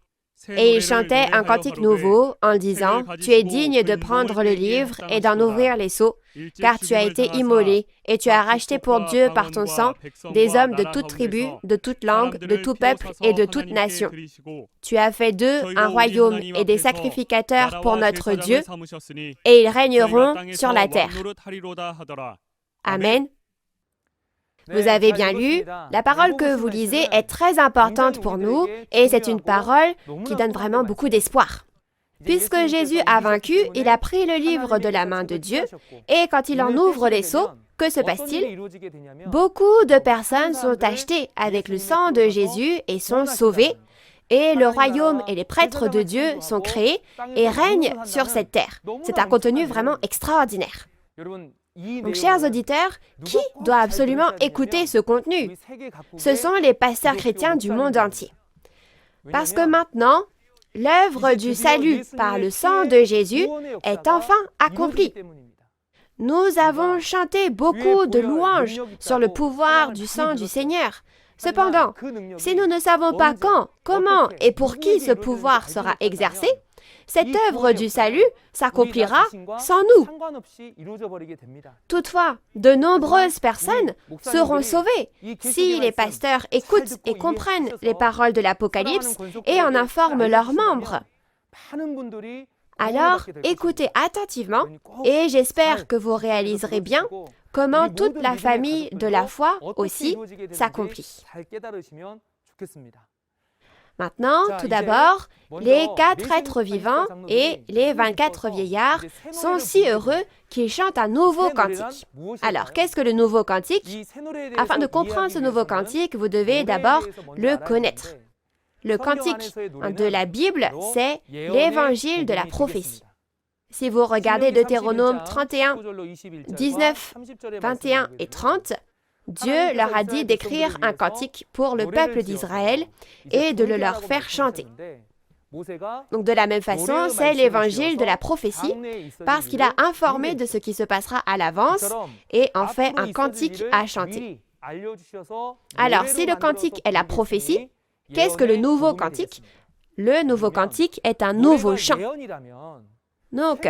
Et il chantait un cantique nouveau en disant, « Tu es digne de prendre le livre et d'en ouvrir les sceaux, car tu as été immolé et tu as racheté pour Dieu par ton sang des hommes de toute tribu, de toute langue, de tout peuple et de toute nation. Tu as fait d'eux un royaume et des sacrificateurs pour notre Dieu, et ils régneront sur la terre. » Amen. Vous avez bien lu, la parole que vous lisez est très importante pour nous et c'est une parole qui donne vraiment beaucoup d'espoir. Puisque Jésus a vaincu, il a pris le livre de la main de Dieu et quand il en ouvre les sceaux, que se passe-t-il? Beaucoup de personnes sont achetées avec le sang de Jésus et sont sauvées et le royaume et les prêtres de Dieu sont créés et règnent sur cette terre. C'est un contenu vraiment extraordinaire. Donc, chers auditeurs, qui doit absolument écouter ce contenu? Ce sont les pasteurs chrétiens du monde entier. Parce que maintenant, l'œuvre du salut par le sang de Jésus est enfin accomplie. Nous avons chanté beaucoup de louanges sur le pouvoir du sang du Seigneur. Cependant, si nous ne savons pas quand, comment et pour qui ce pouvoir sera exercé, cette œuvre du salut s'accomplira sans nous. Toutefois, de nombreuses personnes seront sauvées si les pasteurs écoutent et comprennent les paroles de l'Apocalypse et en informent leurs membres. Alors, écoutez attentivement et j'espère que vous réaliserez bien comment toute la famille de la foi aussi s'accomplit. Maintenant, tout d'abord, les 4 êtres vivants et les 24 vieillards sont si heureux qu'ils chantent un nouveau cantique. Alors, qu'est-ce que le nouveau cantique? Afin de comprendre ce nouveau cantique, vous devez d'abord le connaître. Le cantique de la Bible, c'est l'évangile de la prophétie. Si vous regardez Deutéronome 31, 19, 21 et 30, Dieu leur a dit d'écrire un cantique pour le peuple d'Israël et de le leur faire chanter. Donc de la même façon, c'est l'évangile de la prophétie parce qu'il a informé de ce qui se passera à l'avance et en fait un cantique à chanter. Alors, si le cantique est la prophétie, qu'est-ce que le nouveau cantique? Le nouveau cantique est un nouveau chant. Donc,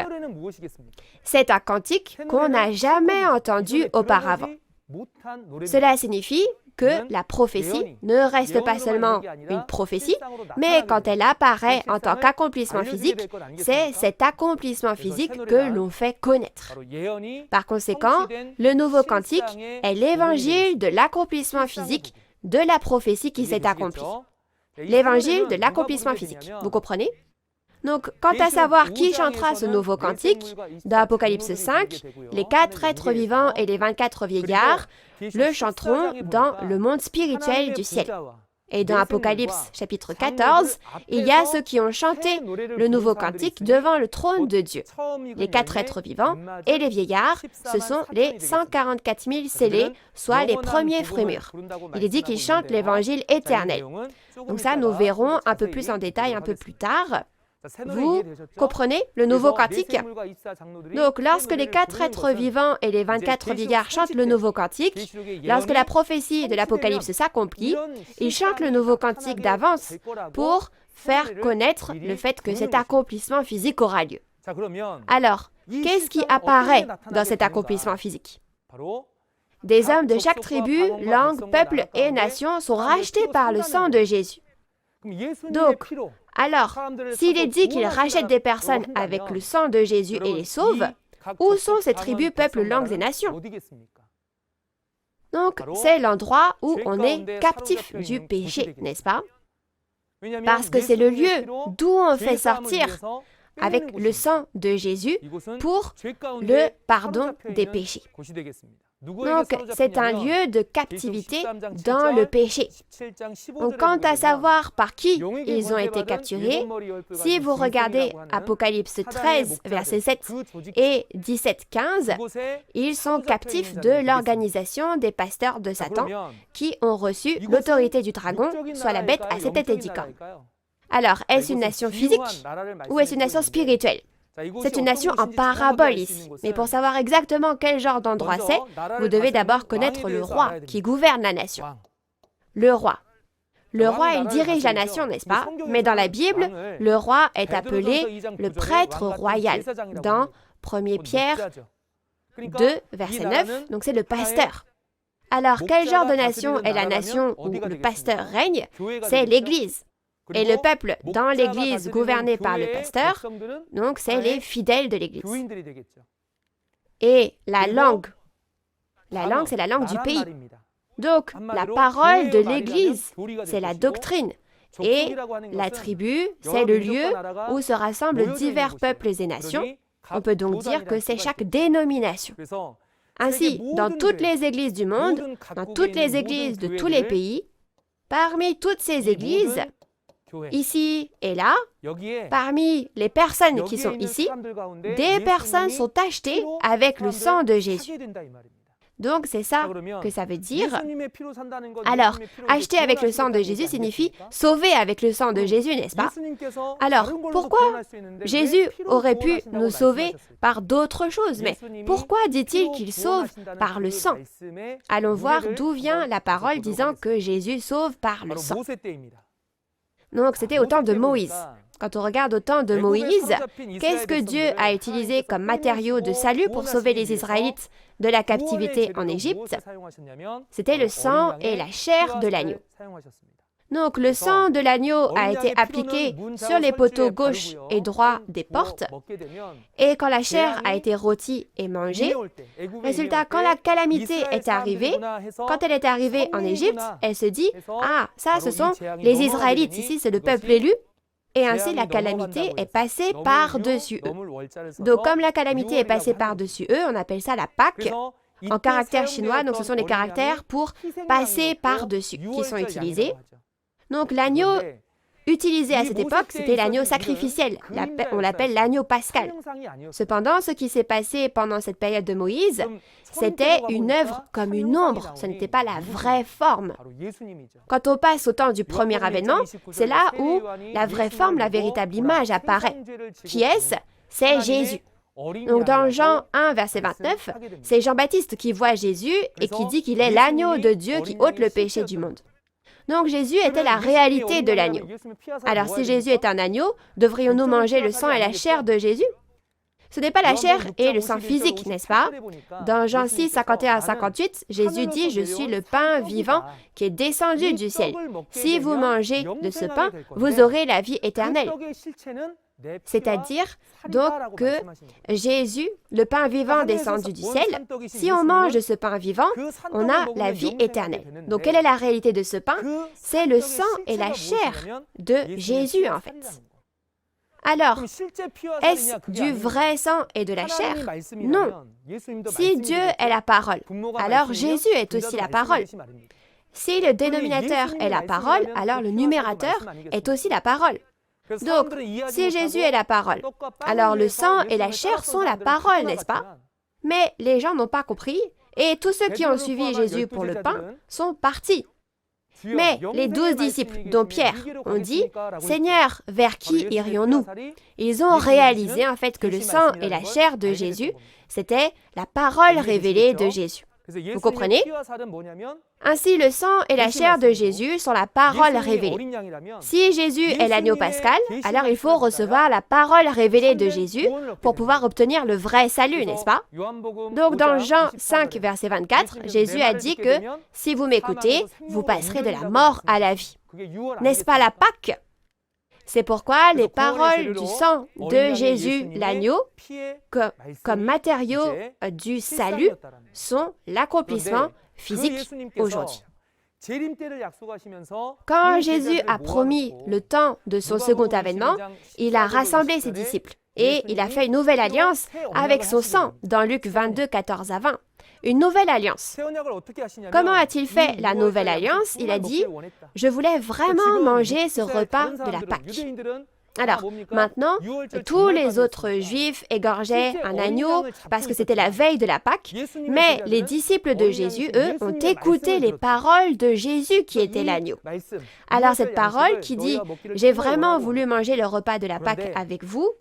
c'est un cantique qu'on n'a jamais entendu auparavant. Cela signifie que la prophétie ne reste pas seulement une prophétie, mais quand elle apparaît en tant qu'accomplissement physique, c'est cet accomplissement physique que l'on fait connaître. Par conséquent, le nouveau cantique est l'évangile de l'accomplissement physique de la prophétie qui s'est accomplie. L'évangile de l'accomplissement physique. Vous comprenez? Donc, quant à savoir qui chantera ce nouveau cantique, dans Apocalypse 5, les 4 êtres vivants et les 24 vieillards le chanteront dans le monde spirituel du ciel. Et dans Apocalypse chapitre 14, il y a ceux qui ont chanté le nouveau cantique devant le trône de Dieu. Les 4 êtres vivants et les vieillards, ce sont les 144 000 scellés, soit les premiers frémurs. Il est dit qu'ils chantent l'évangile éternel. Donc ça, nous verrons un peu plus en détail un peu plus tard. Vous comprenez le nouveau cantique? Donc, lorsque les 4 êtres vivants et les 24 vieillards chantent le nouveau cantique, lorsque la prophétie de l'Apocalypse s'accomplit, ils chantent le nouveau cantique d'avance pour faire connaître le fait que cet accomplissement physique aura lieu. Alors, qu'est-ce qui apparaît dans cet accomplissement physique? Des hommes de chaque tribu, langue, peuple et nation sont rachetés par le sang de Jésus. Donc, alors, s'il est dit qu'il rachète des personnes avec le sang de Jésus et les sauve, où sont ces tribus, peuples, langues et nations? Donc, c'est l'endroit où on est captif du péché, n'est-ce pas? Parce que c'est le lieu d'où on fait sortir avec le sang de Jésus pour le pardon des péchés. Donc, c'est un lieu de captivité dans le péché. Donc, quant à savoir par qui ils ont été capturés, si vous regardez Apocalypse 13, versets 7 et 17-15, ils sont captifs de l'organisation des pasteurs de Satan qui ont reçu l'autorité du dragon, soit la bête à 7 têtes et 10 cornes. Alors, est-ce une nation physique ou est-ce une nation spirituelle? C'est une nation en parabole ici. Mais pour savoir exactement quel genre d'endroit c'est, vous devez d'abord connaître le roi qui gouverne la nation. Le roi. Le roi, il dirige la nation, n'est-ce pas? Mais dans la Bible, le roi est appelé le prêtre royal. Dans 1 Pierre 2, verset 9, donc c'est le pasteur. Alors, quel genre de nation est la nation où le pasteur règne? C'est l'Église. Et le peuple dans l'Église gouverné par le pasteur, donc c'est les fidèles de l'Église. Et la langue, c'est la langue du pays. Donc, la parole de l'Église, c'est la doctrine. Et la tribu, c'est le lieu où se rassemblent divers peuples et nations. On peut donc dire que c'est chaque dénomination. Ainsi, dans toutes les églises du monde, dans toutes les églises de tous les pays, parmi toutes ces églises, ici et là, parmi les personnes qui sont ici, des personnes sont achetées avec le sang de Jésus. Donc c'est ça que ça veut dire. Alors, acheter avec le sang de Jésus signifie sauver avec le sang de Jésus, n'est-ce pas? Alors, pourquoi Jésus aurait pu nous sauver par d'autres choses? Mais pourquoi dit-il qu'il sauve par le sang? Allons voir d'où vient la parole disant que Jésus sauve par le sang. Donc, c'était au temps de Moïse. Quand on regarde au temps de Moïse, qu'est-ce que Dieu a utilisé comme matériau de salut pour sauver les Israélites de la captivité en Égypte? C'était le sang et la chair de l'agneau. Donc, le sang de l'agneau a été appliqué sur les poteaux gauche et droit des portes. Et quand la chair a été rôtie et mangée, résultat, quand la calamité est arrivée, quand elle est arrivée en Égypte, elle se dit « Ah, ça, ce sont les Israélites. Ici, c'est le peuple élu. » Et ainsi, la calamité est passée par-dessus eux. Donc, comme la calamité est passée par-dessus eux, on appelle ça la Pâque. En caractère chinois, donc ce sont les caractères pour passer par-dessus qui sont utilisés. Donc, l'agneau utilisé à cette époque, c'était l'agneau sacrificiel. On l'appelle l'agneau pascal. Cependant, ce qui s'est passé pendant cette période de Moïse, c'était une œuvre comme une ombre. Ce n'était pas la vraie forme. Quand on passe au temps du premier avènement, c'est là où la vraie forme, la véritable image apparaît. Qui est-ce? C'est Jésus. Donc dans Jean 1, verset 29, c'est Jean-Baptiste qui voit Jésus et qui dit qu'il est l'agneau de Dieu qui ôte le péché du monde. Donc Jésus était la réalité de l'agneau. Alors si Jésus est un agneau, devrions-nous manger le sang et la chair de Jésus? Ce n'est pas la chair et le sang physique, n'est-ce pas? Dans Jean 6, 51 à 58, Jésus dit « Je suis le pain vivant qui est descendu du ciel. Si vous mangez de ce pain, vous aurez la vie éternelle. » C'est-à-dire donc que Jésus, le pain vivant descendu du ciel, si on mange de ce pain vivant, on a la vie éternelle. Donc quelle est la réalité de ce pain? C'est le sang et la chair de Jésus en fait. Alors, est-ce du vrai sang et de la chair? Non. Si Dieu est la parole, alors Jésus est aussi la parole. Si le dénominateur est la parole, alors le numérateur est aussi la parole. Donc, si Jésus est la parole, alors le sang et la chair sont la parole, n'est-ce pas? Mais les gens n'ont pas compris, et tous ceux qui ont suivi Jésus pour le pain sont partis. Mais les 12 disciples, dont Pierre, ont dit « Seigneur, vers qui irions-nous » Ils ont réalisé en fait que le sang et la chair de Jésus, c'était la parole révélée de Jésus. Vous comprenez? Ainsi, le sang et la chair de Jésus sont la parole révélée. Si Jésus est l'agneau pascal, alors il faut recevoir la parole révélée de Jésus pour pouvoir obtenir le vrai salut, n'est-ce pas? Donc dans Jean 5, verset 24, Jésus a dit que « Si vous m'écoutez, vous passerez de la mort à la vie. » N'est-ce pas la Pâque? C'est pourquoi les paroles du sang de Jésus, l'agneau, comme matériau du salut, sont l'accomplissement physique aujourd'hui. Quand Jésus a promis le temps de son second avènement, il a rassemblé ses disciples et il a fait une nouvelle alliance avec son sang dans Luc 22, 14 à 20. Une nouvelle alliance. Comment a-t-il fait la nouvelle alliance? Il a dit « Je voulais vraiment manger ce repas de la Pâque. » Alors, maintenant, tous les autres Juifs égorgeaient un agneau parce que c'était la veille de la Pâque, mais les disciples de Jésus, eux, ont écouté les paroles de Jésus qui était l'agneau. Alors, cette parole qui dit « J'ai vraiment voulu manger le repas de la Pâque avec vous »,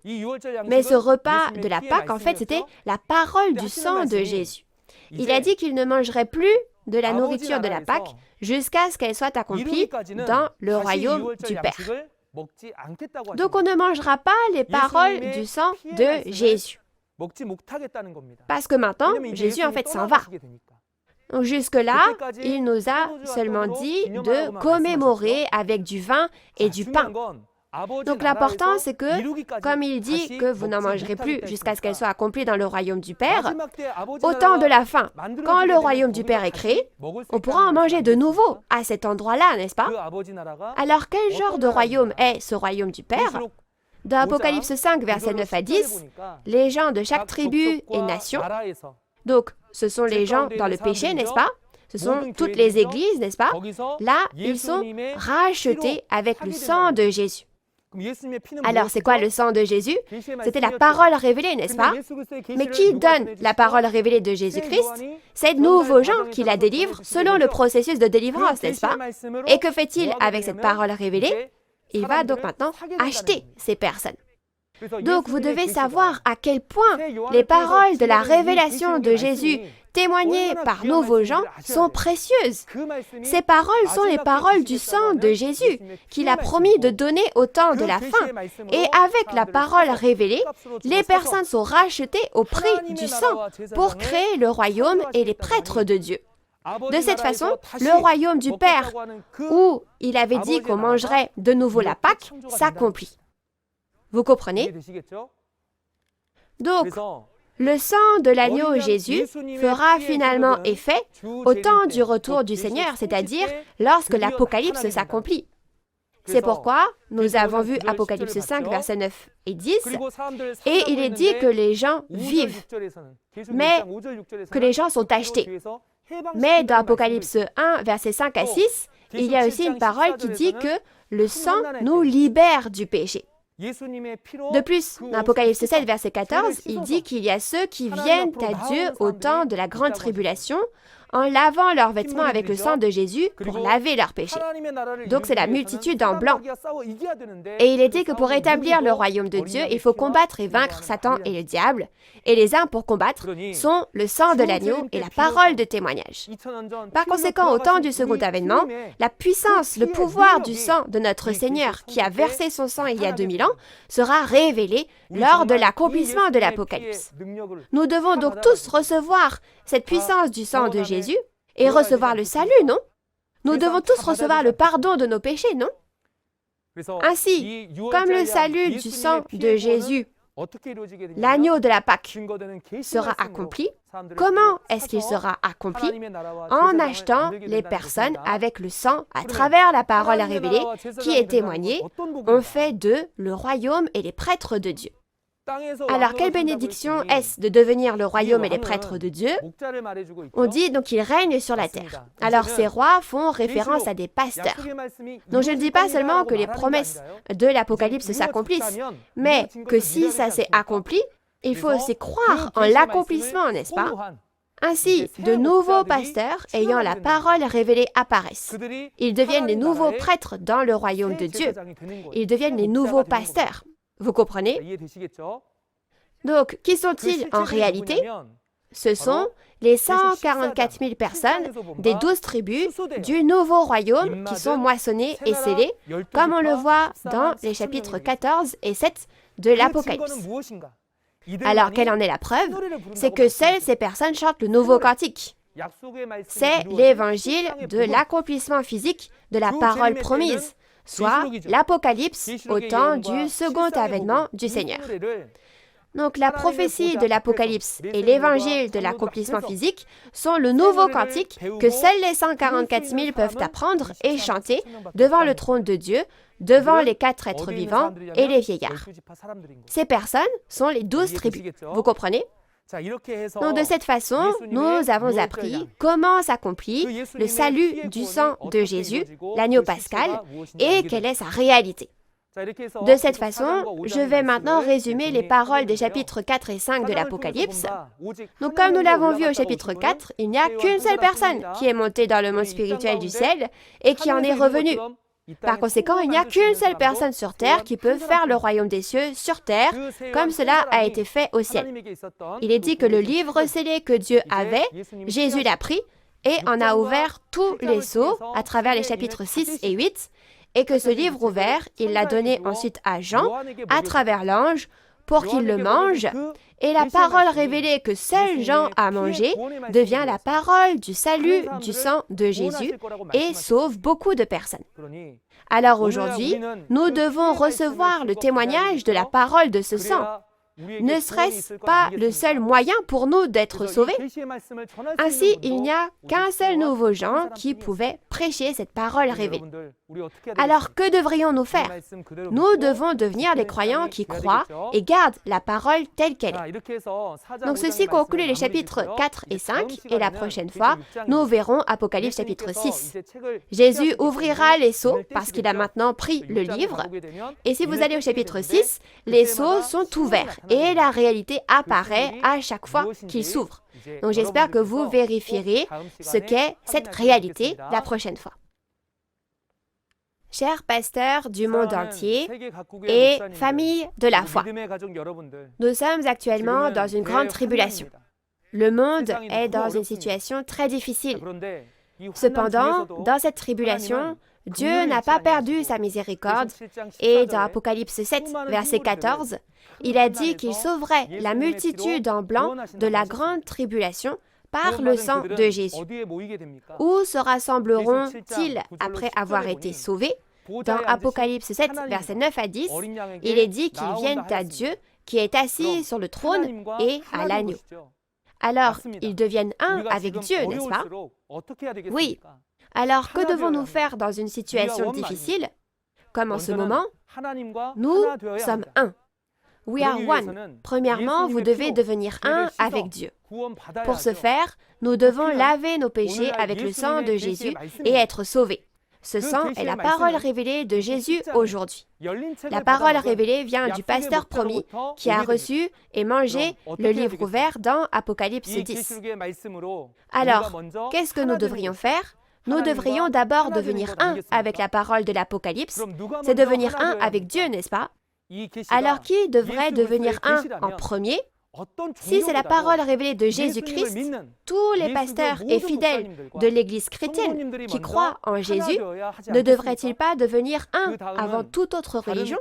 mais ce repas de la Pâque, en fait, c'était la parole du sang de Jésus. Il a dit qu'il ne mangerait plus de la nourriture de la Pâque jusqu'à ce qu'elle soit accomplie dans le royaume du Père. Donc on ne mangera pas les paroles du sang de Jésus. Parce que maintenant, Jésus en fait s'en va. Donc jusque-là, il nous a seulement dit de commémorer avec du vin et du pain. Donc l'important, c'est que, comme il dit que vous n'en mangerez plus jusqu'à ce qu'elle soit accomplie dans le royaume du Père, au temps de la fin, quand le royaume du Père est créé, on pourra en manger de nouveau à cet endroit-là, n'est-ce pas? Alors quel genre de royaume est ce royaume du Père? Dans Apocalypse 5, versets 9 à 10, les gens de chaque tribu et nation, donc ce sont les gens dans le péché, n'est-ce pas? Ce sont toutes les églises, n'est-ce pas? Là, ils sont rachetés avec le sang de Jésus. Alors, c'est quoi le sang de Jésus? C'était la parole révélée, n'est-ce pas? Mais qui donne la parole révélée de Jésus-Christ? C'est de nouveaux gens qui la délivrent selon le processus de délivrance, n'est-ce pas? Et que fait-il avec cette parole révélée? Il va donc maintenant acheter ces personnes. Donc, vous devez savoir à quel point les paroles de la révélation de Jésus témoignées par nouveaux gens sont précieuses. Ces paroles sont les paroles du sang de Jésus qu'il a promis de donner au temps de la fin. Et avec la parole révélée, les personnes sont rachetées au prix du sang pour créer le royaume et les prêtres de Dieu. De cette façon, le royaume du Père, où il avait dit qu'on mangerait de nouveau la Pâque, s'accomplit. Vous comprenez? Donc, le sang de l'agneau Jésus fera finalement effet au temps du retour du Seigneur, c'est-à-dire lorsque l'Apocalypse s'accomplit. C'est pourquoi nous avons vu Apocalypse 5, versets 9 et 10, et il est dit que les gens vivent, mais que les gens sont achetés. Mais dans Apocalypse 1, versets 5 à 6, il y a aussi une parole qui dit que le sang nous libère du péché. De plus, dans Apocalypse 7, verset 14, il dit qu'il y a ceux qui viennent à Dieu au temps de la grande tribulation en lavant leurs vêtements avec le sang de Jésus pour laver leurs péchés. Donc c'est la multitude en blanc. Et il est dit que pour établir le royaume de Dieu, il faut combattre et vaincre Satan et le diable. Et les armes pour combattre sont le sang de l'agneau et la parole de témoignage. Par conséquent, au temps du second avènement, la puissance, le pouvoir du sang de notre Seigneur qui a versé son sang il y a 2000 ans sera révélé lors de l'accomplissement de l'Apocalypse. Nous devons donc tous recevoir cette puissance du sang de Jésus et recevoir le salut, non? Nous devons tous recevoir le pardon de nos péchés, non? Ainsi, comme le salut du sang de Jésus, l'agneau de la Pâque, sera accompli, comment est-ce qu'il sera accompli? En achetant les personnes avec le sang à travers la parole révélée qui est témoignée, on fait d'eux le royaume et les prêtres de Dieu. Alors, quelle bénédiction est-ce de devenir le royaume et les prêtres de Dieu? On dit donc qu'ils règnent sur la terre. Alors, ces rois font référence à des pasteurs. Donc, je ne dis pas seulement que les promesses de l'Apocalypse s'accomplissent, mais que si ça s'est accompli, il faut aussi croire en l'accomplissement, n'est-ce pas? Ainsi, de nouveaux pasteurs ayant la parole révélée apparaissent. Ils deviennent les nouveaux prêtres dans le royaume de Dieu. Ils deviennent les nouveaux pasteurs. Vous comprenez? Donc, qui sont-ils en réalité? Ce sont les 144 000 personnes des 12 tribus du nouveau royaume qui sont moissonnées et scellées, comme on le voit dans les chapitres 14 et 7 de l'Apocalypse. Alors, quelle en est la preuve? C'est que seules ces personnes chantent le nouveau cantique. C'est l'évangile de l'accomplissement physique de la parole promise, soit l'Apocalypse au temps du second avènement du Seigneur. Donc la prophétie de l'Apocalypse et l'évangile de l'accomplissement physique sont le nouveau cantique que seuls les 144 000 peuvent apprendre et chanter devant le trône de Dieu, devant les 4 êtres vivants et les vieillards. Ces personnes sont les 12 tribus. Vous comprenez? Donc de cette façon, nous avons appris comment s'accomplit le salut du sang de Jésus, l'agneau pascal, et quelle est sa réalité. De cette façon, je vais maintenant résumer les paroles des chapitres 4 et 5 de l'Apocalypse. Donc comme nous l'avons vu au chapitre 4, il n'y a qu'une seule personne qui est montée dans le monde spirituel du ciel et qui en est revenue. Par conséquent, il n'y a qu'une seule personne sur terre qui peut faire le royaume des cieux sur terre, comme cela a été fait au ciel. Il est dit que le livre scellé que Dieu avait, Jésus l'a pris et en a ouvert tous les sceaux à travers les chapitres 6 et 8, et que ce livre ouvert, il l'a donné ensuite à Jean, à travers l'ange, pour qu'il le mange, et la parole révélée que seul Jean a mangée devient la parole du salut du sang de Jésus et sauve beaucoup de personnes. Alors aujourd'hui, nous devons recevoir le témoignage de la parole de ce sang. ne serait-ce pas le seul moyen pour nous d'être sauvés? Ainsi, il n'y a qu'un seul nouveau Jean qui pouvait prêcher cette parole révélée. Alors, que devrions-nous faire? Nous devons devenir des croyants qui croient et gardent la parole telle qu'elle est. Donc, ceci conclut les chapitres 4 et 5, et la prochaine fois, nous verrons Apocalypse chapitre 6. Jésus ouvrira les sceaux parce qu'il a maintenant pris le livre, et si vous allez au chapitre 6, les sceaux sont ouverts et la réalité apparaît à chaque fois qu'il s'ouvre. Donc, j'espère que vous vérifierez ce qu'est cette réalité la prochaine fois. Chers pasteurs du monde entier et famille de la foi, nous sommes actuellement dans une grande tribulation. Le monde est dans une situation très difficile. Cependant, dans cette tribulation, Dieu n'a pas perdu sa miséricorde et dans Apocalypse 7, verset 14, il a dit qu'il sauverait la multitude en blanc de la grande tribulation par le sang de Jésus. Où se rassembleront-ils après avoir été sauvés? Dans Apocalypse 7, versets 9 à 10, il est dit qu'ils viennent à Dieu qui est assis sur le trône et à l'agneau. Alors, ils deviennent un avec Dieu, n'est-ce pas? Oui. Alors, que devons-nous faire dans une situation difficile? Comme en ce moment, nous sommes un. We are one. Premièrement, vous devez devenir un avec Dieu. Pour ce faire, nous devons laver nos péchés avec le sang de Jésus et être sauvés. Ce sang est la parole révélée de Jésus aujourd'hui. La parole révélée vient du pasteur promis qui a reçu et mangé le livre ouvert dans Apocalypse 10. Alors, qu'est-ce que nous devrions faire? Nous devrions d'abord devenir un avec la parole de l'Apocalypse. C'est devenir un avec Dieu, n'est-ce pas? Alors, qui devrait devenir un en premier? Si c'est la parole révélée de Jésus-Christ, tous les pasteurs et fidèles de l'Église chrétienne qui croient en Jésus ne devraient-ils pas devenir un avant toute autre religion?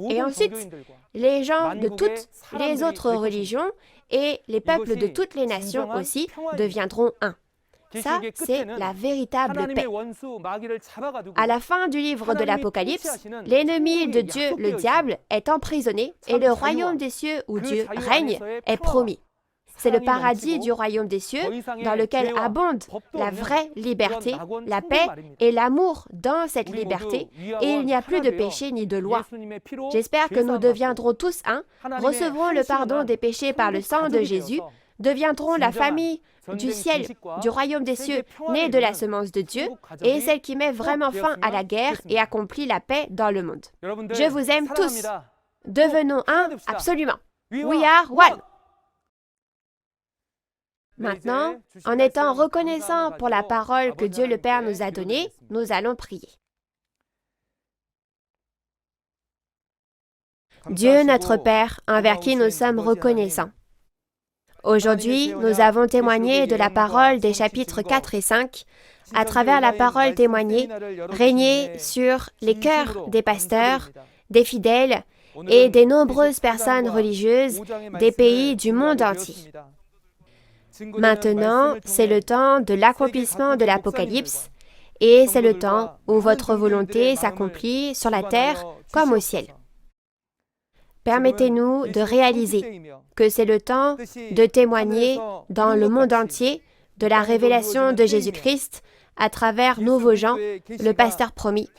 Et ensuite, les gens de toutes les autres religions et les peuples de toutes les nations aussi deviendront un. Ça, c'est la véritable paix. À la fin du livre de l'Apocalypse, l'ennemi de Dieu, le diable, est emprisonné et le royaume des cieux où Dieu règne est promis. C'est le paradis du royaume des cieux dans lequel abonde la vraie liberté, la paix et l'amour dans cette liberté et il n'y a plus de péché ni de loi. J'espère que nous deviendrons tous un, recevrons le pardon des péchés par le sang de Jésus, deviendront la famille du ciel, du royaume des cieux, née de la semence de Dieu, et celle qui met vraiment fin à la guerre et accomplit la paix dans le monde. Je vous aime tous. Devenons un, absolument. We are one. Maintenant, en étant reconnaissants pour la parole que Dieu le Père nous a donnée, nous allons prier. Dieu notre Père, envers qui nous sommes reconnaissants. Aujourd'hui, nous avons témoigné de la parole des chapitres 4 et 5, à travers la parole témoignée, régnée sur les cœurs des pasteurs, des fidèles et des nombreuses personnes religieuses des pays du monde entier. Maintenant, c'est le temps de l'accomplissement de l'Apocalypse et c'est le temps où votre volonté s'accomplit sur la terre comme au ciel. Permettez-nous de réaliser que c'est le temps de témoigner dans le monde entier de la révélation de Jésus-Christ à travers Nouveau Jean, le pasteur promis,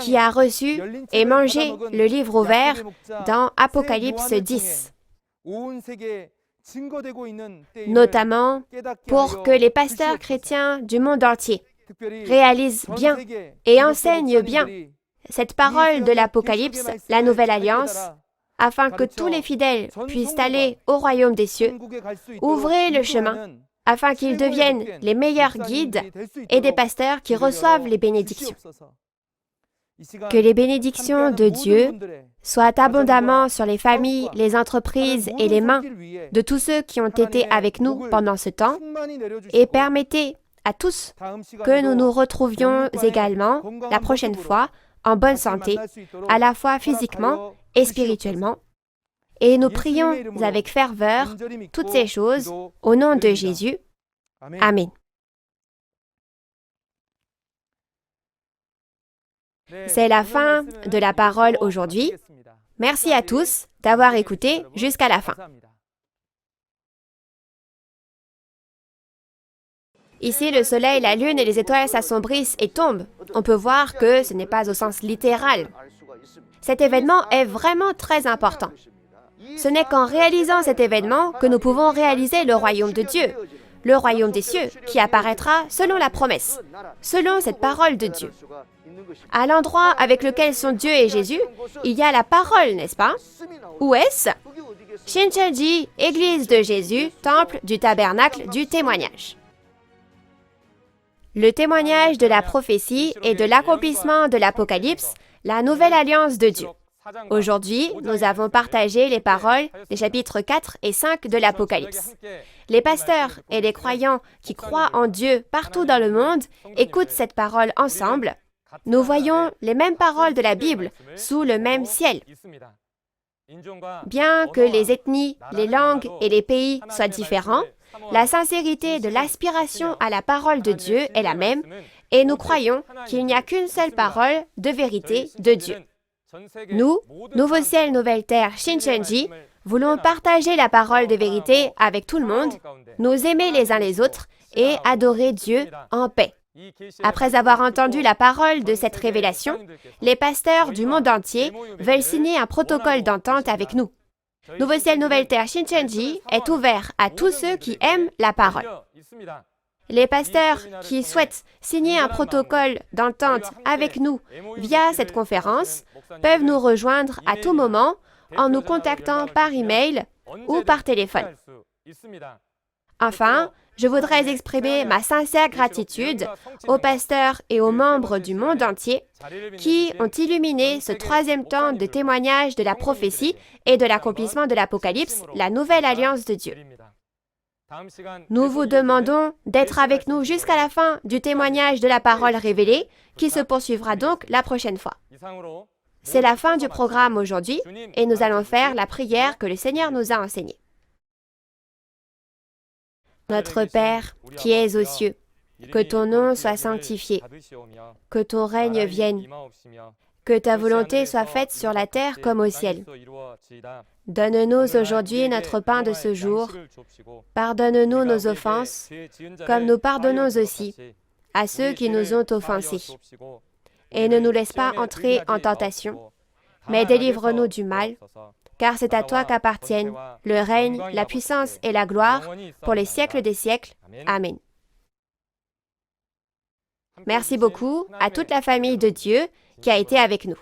qui a reçu et mangé le livre ouvert dans Apocalypse 10, notamment pour que les pasteurs chrétiens du monde entier réalisent bien et enseignent bien cette parole de l'Apocalypse, la Nouvelle Alliance, afin que tous les fidèles puissent aller au royaume des cieux, ouvrez le chemin, afin qu'ils deviennent les meilleurs guides et des pasteurs qui reçoivent les bénédictions. Que les bénédictions de Dieu soient abondamment sur les familles, les entreprises et les mains de tous ceux qui ont été avec nous pendant ce temps, et permettez à tous que nous nous retrouvions également la prochaine fois en bonne santé, à la fois physiquement et spirituellement. Et nous prions avec ferveur toutes ces choses au nom de Jésus. Amen. C'est la fin de la parole aujourd'hui. Merci à tous d'avoir écouté jusqu'à la fin. Ici, le soleil, la lune et les étoiles s'assombrissent et tombent. On peut voir que ce n'est pas au sens littéral. Cet événement est vraiment très important. Ce n'est qu'en réalisant cet événement que nous pouvons réaliser le royaume de Dieu, le royaume des cieux, qui apparaîtra selon la promesse, selon cette parole de Dieu. À l'endroit avec lequel sont Dieu et Jésus, il y a la parole, n'est-ce pas? Où est-ce? Shincheonji, Église de Jésus, temple du tabernacle du témoignage. Le témoignage de la prophétie et de l'accomplissement de l'Apocalypse, la nouvelle alliance de Dieu. Aujourd'hui, nous avons partagé les paroles des chapitres 4 et 5 de l'Apocalypse. Les pasteurs et les croyants qui croient en Dieu partout dans le monde écoutent cette parole ensemble. Nous voyons les mêmes paroles de la Bible sous le même ciel. Bien que les ethnies, les langues et les pays soient différents, la sincérité de l'aspiration à la parole de Dieu est la même et nous croyons qu'il n'y a qu'une seule parole de vérité de Dieu. Nous, Nouveau Ciel, Nouvelle Terre, Shincheonji, voulons partager la parole de vérité avec tout le monde, nous aimer les uns les autres et adorer Dieu en paix. Après avoir entendu la parole de cette révélation, les pasteurs du monde entier veulent signer un protocole d'entente avec nous. Nouveau Ciel, Nouvelle Terre, Shincheonji est ouvert à tous ceux qui aiment la parole. Les pasteurs qui souhaitent signer un protocole d'entente avec nous via cette conférence peuvent nous rejoindre à tout moment en nous contactant par email ou par téléphone. Enfin, je voudrais exprimer ma sincère gratitude aux pasteurs et aux membres du monde entier qui ont illuminé ce troisième temps de témoignage de la prophétie et de l'accomplissement de l'Apocalypse, la nouvelle alliance de Dieu. Nous vous demandons d'être avec nous jusqu'à la fin du témoignage de la parole révélée, qui se poursuivra donc la prochaine fois. C'est la fin du programme aujourd'hui et nous allons faire la prière que le Seigneur nous a enseignée. Notre Père, qui es aux cieux, que ton nom soit sanctifié, que ton règne vienne, que ta volonté soit faite sur la terre comme au ciel. Donne-nous aujourd'hui notre pain de ce jour. Pardonne-nous nos offenses, comme nous pardonnons aussi à ceux qui nous ont offensés. Et ne nous laisse pas entrer en tentation, mais délivre-nous du mal, car c'est à toi qu'appartiennent le règne, la puissance et la gloire pour les siècles des siècles. Amen. Merci beaucoup à toute la famille de Dieu qui a été avec nous.